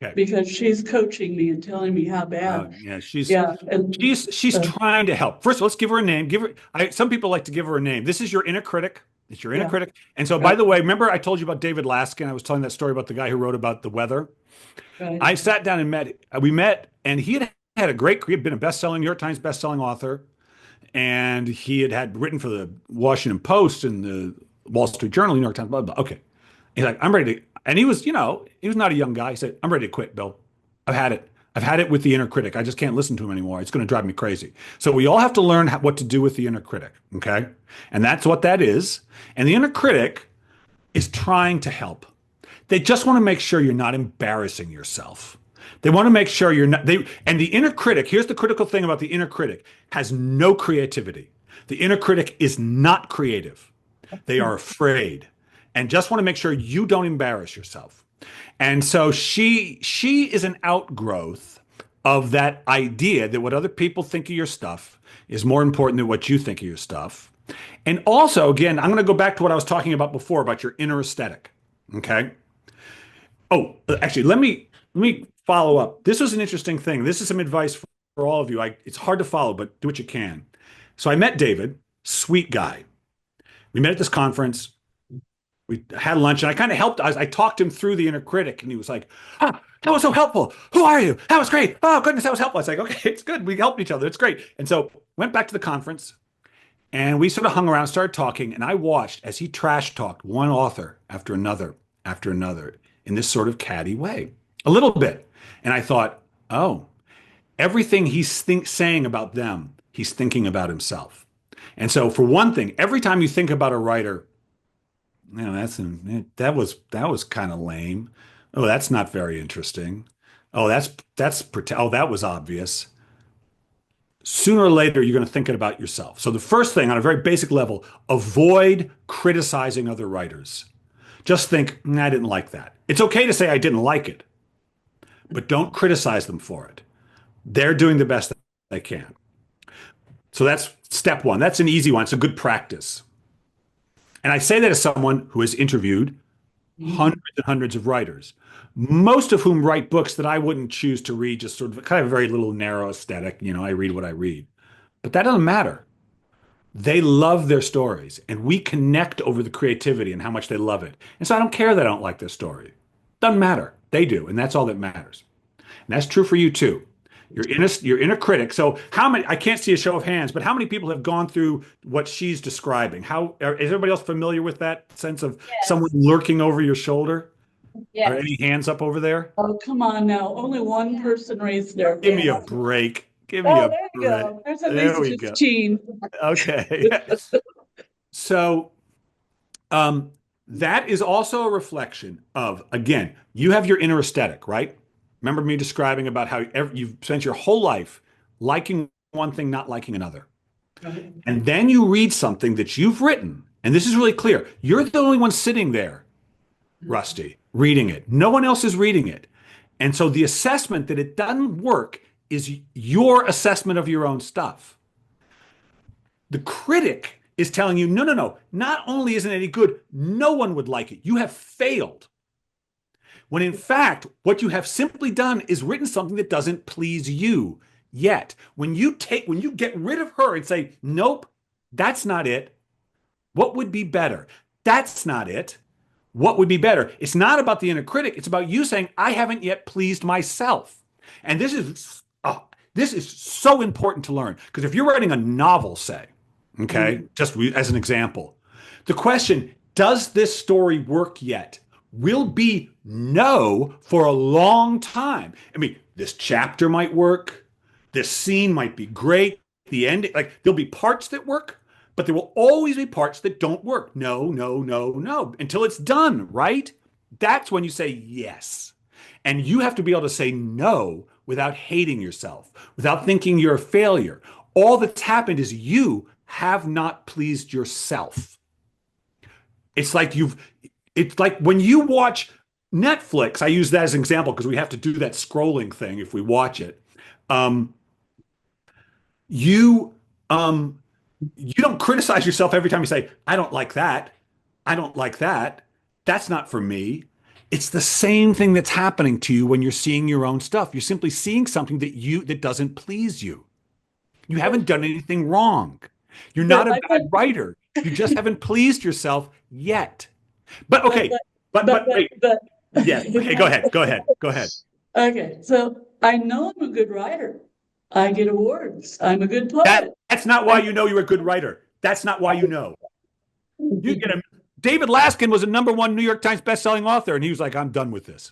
Okay. Because she's coaching me and telling me how bad. She's and trying to help. First, let's give her a name. Some people like to give her a name. This is your inner critic. It's your inner critic. And so, by the way, remember I told you about David Laskin? I was telling that story about the guy who wrote about the weather. Right. I sat down and we met, and he had a great career, been a best-selling New York Times best-selling author, and he had written for the Washington Post and the Wall Street Journal, New York Times, blah, blah, blah. Okay. He's like, I'm ready to, and he was, he was not a young guy. He said, I'm ready to quit, Bill. I've had it. I've had it with the inner critic. I just can't listen to him anymore. It's going to drive me crazy. So we all have to learn what to do with the inner critic. Okay. And that's what that is. And the inner critic is trying to help. They just want to make sure you're not embarrassing yourself. They want to make sure you're not, and the inner critic, here's the critical thing about the inner critic, has no creativity. The inner critic is not creative. They are afraid and just want to make sure you don't embarrass yourself. And so she is an outgrowth of that idea that what other people think of your stuff is more important than what you think of your stuff. And also, again, I'm going to go back to what I was talking about before about your inner aesthetic. Okay. Oh, actually, let me follow up. This was an interesting thing. This is some advice for all of you. It's hard to follow, but do what you can. So I met David, sweet guy. We met at this conference. We had lunch, and I kind of helped. I talked him through the inner critic, and he was like, "Ah, that was so helpful. Who are you? That was great. Oh, goodness, that was helpful." I was like, "Okay, it's good. We helped each other. It's great." And so went back to the conference, and we sort of hung around, started talking, and I watched as he trash talked one author after another in this sort of catty way, a little bit. And I thought, oh, everything he's saying about them, he's thinking about himself. And so, for one thing, every time you think about a writer, that was kind of lame. Oh, that's not very interesting. Oh, that was obvious. Sooner or later, you're going to think about yourself. So the first thing, on a very basic level, avoid criticizing other writers. Just think, I didn't like that. It's okay to say I didn't like it, but don't criticize them for it. They're doing the best they can. So that's step one. That's an easy one. It's a good practice. And I say that as someone who has interviewed hundreds and hundreds of writers, most of whom write books that I wouldn't choose to read, just sort of kind of a very little narrow aesthetic. I read what I read. But that doesn't matter. They love their stories, and we connect over the creativity and how much they love it. And so I don't care that I don't like their story. Doesn't matter. They do, and that's all that matters. And that's true for you too. You're inner critic. So how many, I can't see a show of hands, but how many people have gone through what she's describing? Is everybody else familiar with that sense of someone lurking over your shoulder? Are any hands up over there? Oh, come on now. Only one person raised their hand. Give me a break. Give me Oh, a there you break. go. There's at There we least go. 15. Okay. So that is also a reflection of, again, you have your inner aesthetic, right? Remember me describing about how you've spent your whole life liking one thing, not liking another. Right. And then you read something that you've written, and this is really clear. You're the only one sitting there, Rusty, reading it. No one else is reading it. And so the assessment that it doesn't work is your assessment of your own stuff. The critic is telling you, no, no, no, not only isn't it any good, no one would like it. You have failed. When in fact, what you have simply done is written something that doesn't please you yet. When you get rid of her and say, nope, that's not it. What would be better? That's not it. What would be better? It's not about the inner critic. It's about you saying, I haven't yet pleased myself. And this is so important to learn, because if you're writing a novel, say, okay, just as an example, the question, does this story work yet, will be no for a long time. I mean, this chapter might work. This scene might be great. The ending, like there'll be parts that work, but there will always be parts that don't work. No, no, no, no, until it's done, right? That's when you say yes. And you have to be able to say no without hating yourself, without thinking you're a failure. All that's happened is you have not pleased yourself. It's like when you watch Netflix, I use that as an example because we have to do that scrolling thing if we watch it. You don't criticize yourself every time you say, I don't like that. I don't like that. That's not for me. It's the same thing that's happening to you when you're seeing your own stuff. You're simply seeing something that doesn't please you. You haven't done anything wrong. You're not a bad writer. You just haven't pleased yourself yet. But okay, but wait. Yes. Okay, go ahead. Okay, so I know I'm a good writer. I get awards. I'm a good poet. That's not why you know you're a good writer. That's not why you know. David Laskin was a #1 New York Times bestselling author, and he was like, "I'm done with this."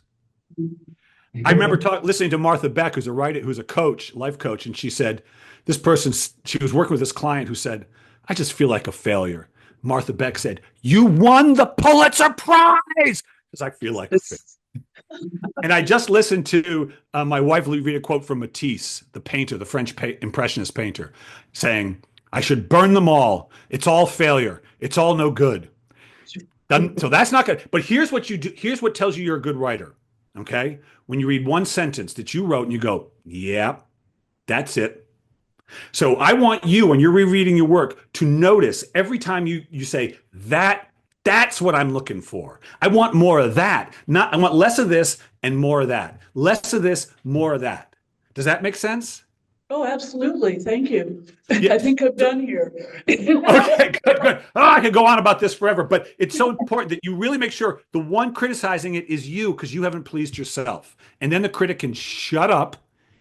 I remember listening to Martha Beck, who's a writer, who's a coach, life coach, and she said, she was working with this client who said, "I just feel like a failure." Martha Beck said, "You won the Pulitzer Prize," because I feel like a failure. And I just listened to my wife read a quote from Matisse, the painter, the French impressionist painter, saying, "I should burn them all. It's all failure. It's all no good." So that's not good. But here's what you do. Here's what tells you you're a good writer. Okay. When you read one sentence that you wrote and you go, "Yeah, that's it." So I want you, when you're rereading your work, to notice every time you say that's what I'm looking for. I want more of that. Not, I want less of this and more of that. Less of this, more of that. Does that make sense? Oh, absolutely. Thank you. Yeah. I think I'm done here. Okay, good. Oh, I could go on about this forever, but it's so important that you really make sure the one criticizing it is you because you haven't pleased yourself. And then the critic can shut up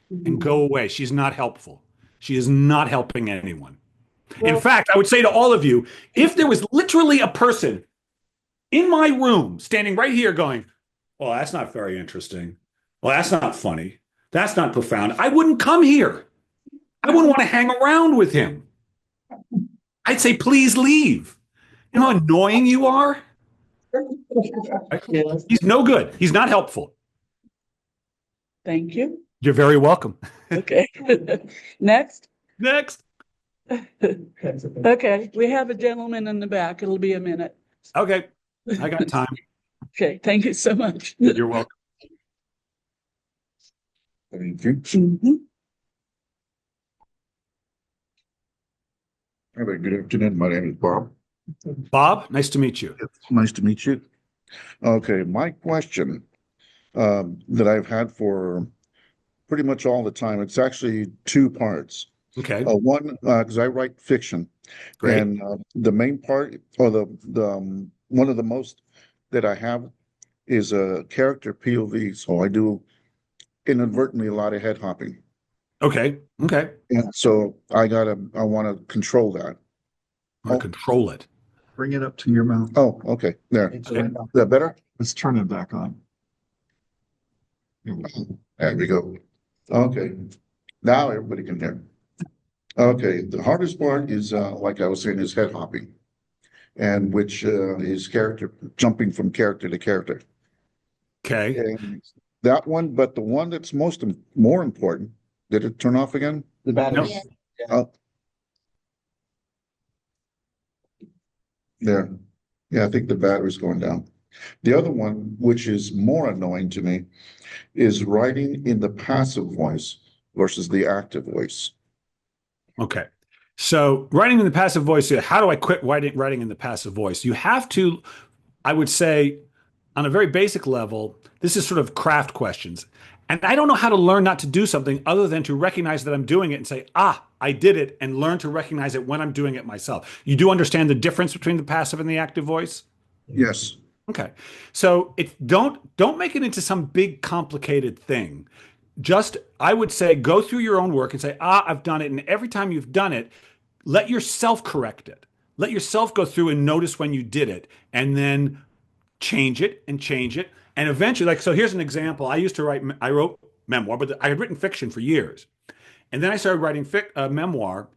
and go away. She's not helpful. She is not helping anyone. In fact, I would say to all of you, if there was literally a person in my room standing right here going, "Well, that's not very interesting. Well, that's not funny. That's not profound," I wouldn't come here. I wouldn't want to hang around with him. I'd say, "Please leave." You know how annoying you are? Yes. He's no good. He's not helpful. Thank you. You're very welcome. Okay. Next. Next. Okay, we have a gentleman in the back. It'll be a minute. Okay. I got time. Okay, thank you so much. You're welcome. Thank you. Mhm. Have good afternoon. My name is Bob. Bob, nice to meet you. It's nice to meet you. Okay, my question that I've had for pretty much all the time, it's actually two parts. Okay. One, because I write fiction, Great. and the main part, or the one of the most that I have is a character POV. So I do inadvertently a lot of head hopping. Okay. Okay. And so I want to control that. I'm gonna control it. Bring it up to your mouth. Oh, okay, there. Is that better? Let's turn it back on. There we go. Okay, now everybody can hear. Okay, the hardest part is, like I was saying, is head hopping, and which is character jumping from character to character. Okay. And that one, but the one that's more important, did it turn off again? The battery. Oh. There. Yeah, I think the battery's going down. The other one, which is more annoying to me, is writing in the passive voice versus the active voice. Okay. So writing in the passive voice, how do I quit writing in the passive voice? You have to, I would say, on a very basic level, this is sort of craft questions. And I don't know how to learn not to do something other than to recognize that I'm doing it and say, I did it, and learn to recognize it when I'm doing it myself. You do understand the difference between the passive and the active voice? Yes. Okay. So don't make it into some big complicated thing. Just, I would say, go through your own work and say, I've done it. And every time you've done it, let yourself correct it. Let yourself go through and notice when you did it, and then change it and change it. And eventually, so here's an example. I wrote memoir, but I had written fiction for years. And then I started writing memoir,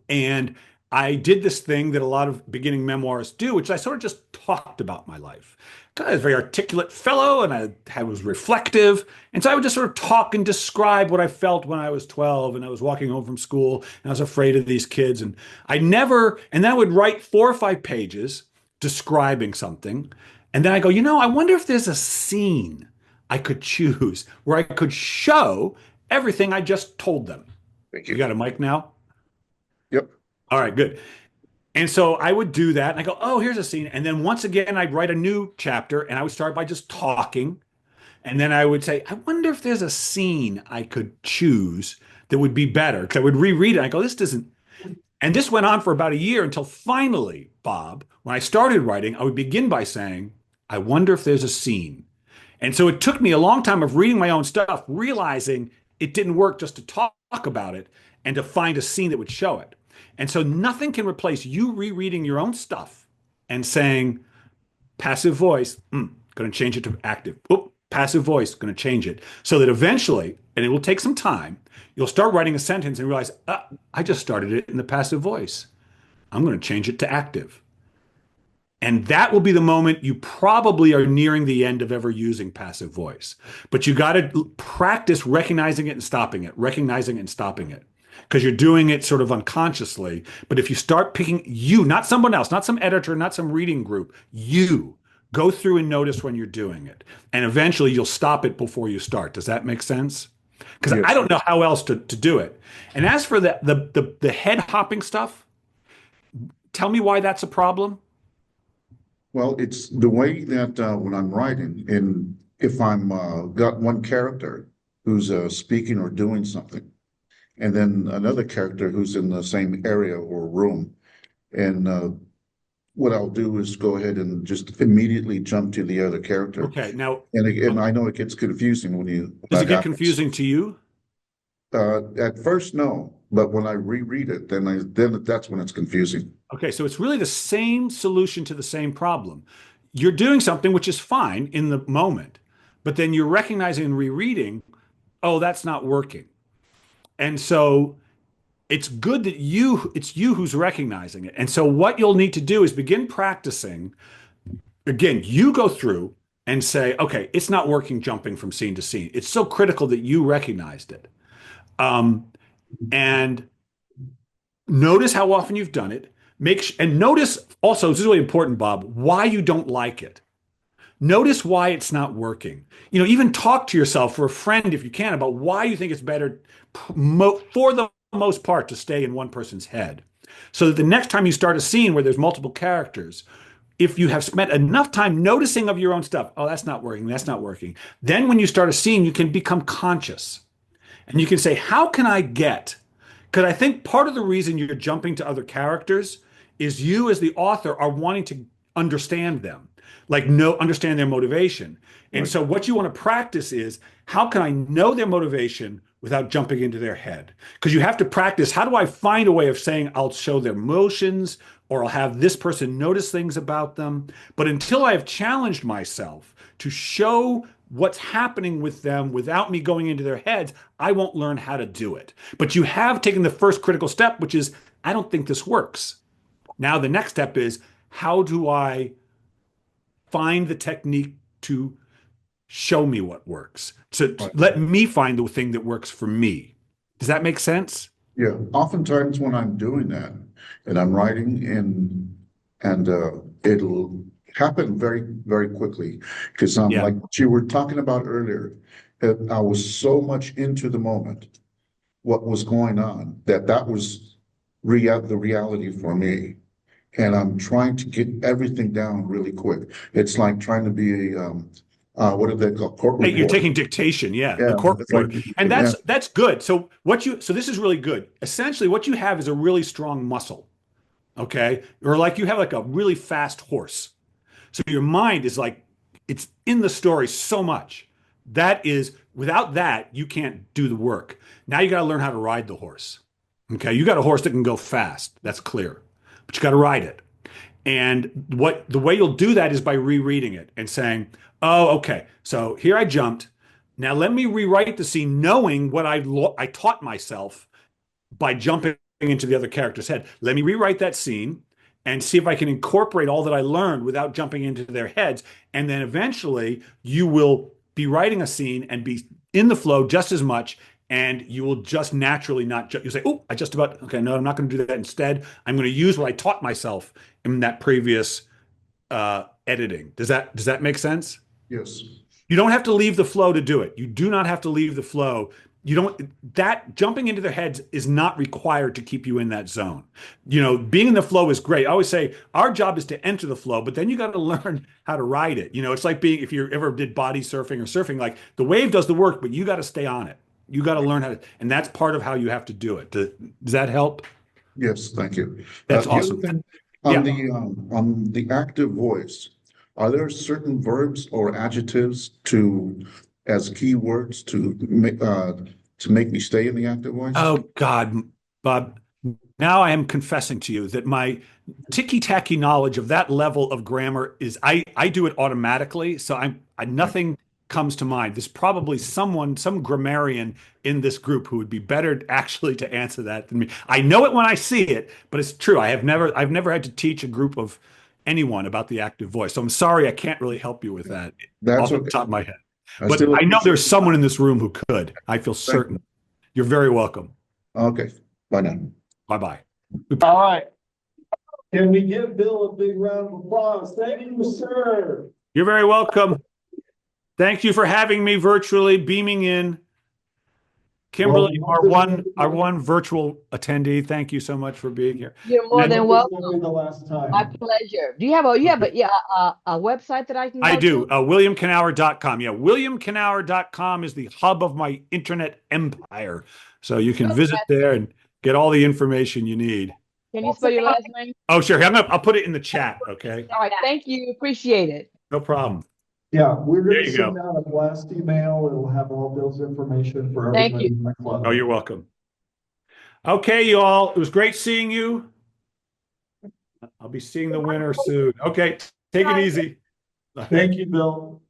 and I did this thing that a lot of beginning memoirists do, which I sort of just talked about my life. I was a very articulate fellow, and I was reflective. And so I would just sort of talk and describe what I felt when I was 12 and I was walking home from school and I was afraid of these kids. And then I would write 4 or 5 pages describing something. And then I go, I wonder if there's a scene I could choose where I could show everything I just told them. Thank You got a mic now? Yep. All right, good. And so I would do that, and I go, oh, here's a scene. And then once again, I'd write a new chapter, and I would start by just talking. And then I would say, I wonder if there's a scene I could choose that would be better. Because I would reread it, and I go, this doesn't. And this went on for about a year until finally, Bob, when I started writing, I would begin by saying, I wonder if there's a scene. And so it took me a long time of reading my own stuff, realizing it didn't work just to talk about it and to find a scene that would show it. And so nothing can replace you rereading your own stuff and saying passive voice, going to change it to active. Oop, passive voice, going to change it. So that eventually, and it will take some time, you'll start writing a sentence and realize, I just started it in the passive voice. I'm going to change it to active. And that will be the moment you probably are nearing the end of ever using passive voice. But you got to practice recognizing it and stopping it, recognizing it and stopping it. Because you're doing it sort of unconsciously. But if you start picking you, not someone else, not some editor, not some reading group, you go through and notice when you're doing it. And eventually you'll stop it before you start. Does that make sense? Because Yes. I don't know how else to do it. And as for the head hopping stuff, tell me why that's a problem. Well, it's the way that when I'm writing, and if I'm got one character who's speaking or doing something, and then another character who's in the same area or room, and what I'll do is go ahead and just immediately jump to the other character. Okay, now And I know it gets confusing when you. does it get happens. confusing to you? At first, no, but when I reread it, then that's when it's confusing. Okay, so it's really the same solution to the same problem. You're doing something which is fine in the moment, but then you're recognizing and rereading, oh, that's not working. And so it's good that it's you who's recognizing it. And so what you'll need to do is begin practicing. Again, you go through and say, okay, it's not working jumping from scene to scene. It's so critical that you recognized it. And notice how often you've done it. And notice also, this is really important, Bob, why you don't like it. Notice why it's not working. Even talk to yourself or a friend if you can about why you think it's better for the most part to stay in one person's head. So that the next time you start a scene where there's multiple characters, if you have spent enough time noticing of your own stuff, oh, that's not working, that's not working. Then when you start a scene, you can become conscious. And you can say, how can I get? Because I think part of the reason you're jumping to other characters is you as the author are wanting to understand them, understand their motivation. And so what you want to practice is, how can I know their motivation without jumping into their head? Because you have to practice, how do I find a way of saying I'll show their emotions or I'll have this person notice things about them. But until I have challenged myself to show what's happening with them without me going into their heads, I won't learn how to do it. But you have taken the first critical step, which is, I don't think this works. Now the next step is, how do I find the technique to show me what works? To let me find the thing that works for me. Does that make sense? Yeah, oftentimes when I'm doing that and I'm writing and it'll happen very, very quickly because like what you were talking about earlier, I was so much into the moment, what was going on, that was the reality for me. And I'm trying to get everything down really quick. It's like trying to be what do they call court reporter? You're taking dictation, a court reporter. And that's good. So this is really good. Essentially, what you have is a really strong muscle, okay? Or like you have like a really fast horse. So your mind is like, it's in the story so much. Without that, you can't do the work. Now you got to learn how to ride the horse. Okay, you got a horse that can go fast. That's clear. But you got to ride it. And the way you'll do that is by rereading it and saying, oh, okay, so here I jumped. Now let me rewrite the scene knowing what I taught myself by jumping into the other character's head. Let me rewrite that scene and see if I can incorporate all that I learned without jumping into their heads. And then eventually you will be writing a scene and be in the flow just as much. And you will just naturally you'll say, oh, okay, no, I'm not going to do that. Instead, I'm going to use what I taught myself in that previous editing. Does that make sense? Yes. You don't have to leave the flow to do it. You do not have to leave the flow. That jumping into their heads is not required to keep you in that zone. Being in the flow is great. I always say our job is to enter the flow, but then you got to learn how to ride it. It's like if you ever did body surfing or surfing, like the wave does the work, but you got to stay on it. You got to learn how to, and that's part of how you have to do it. Does that help? Yes, thank you. That's awesome. On the active voice, are there certain verbs or adjectives as keywords to make me stay in the active voice? Oh God, Bob, Now I am confessing to you that my ticky-tacky knowledge of that level of grammar is I do it automatically, so nothing comes to mind. There's probably some grammarian in this group who would be better actually to answer that than me. I know it when I see it, but it's true. I've never had to teach a group of anyone about the active voice. So I'm sorry I can't really help you with that That's off the okay. top of my head. I But still I know appreciate there's it. someone in this room who could. I feel certain. You're very welcome. Okay, bye now. Bye-bye. All right. Can we give Bill a big round of applause? Thank you, sir. You're very welcome. Thank you for having me virtually, beaming in. Kimberly, Well, our one virtual attendee, thank you so much for being here. You're more And than this welcome. won't be the last time. My pleasure. Do you have a website that I can I go do. to? WilliamKenower.com. Yeah, WilliamKenower.com is the hub of my internet empire. So you can visit there and get all the information you need. Can you spell your last name? Oh, sure. I'll put it in the chat. Okay. All right. Thank you. Appreciate it. No problem. Yeah, we're There gonna you send out a blast email. It'll have all Bill's information for Thank everybody in the club. Oh, you're welcome. Okay, you all. It was great seeing you. I'll be seeing the winner soon. Okay. Take it easy. Thank you, Bill.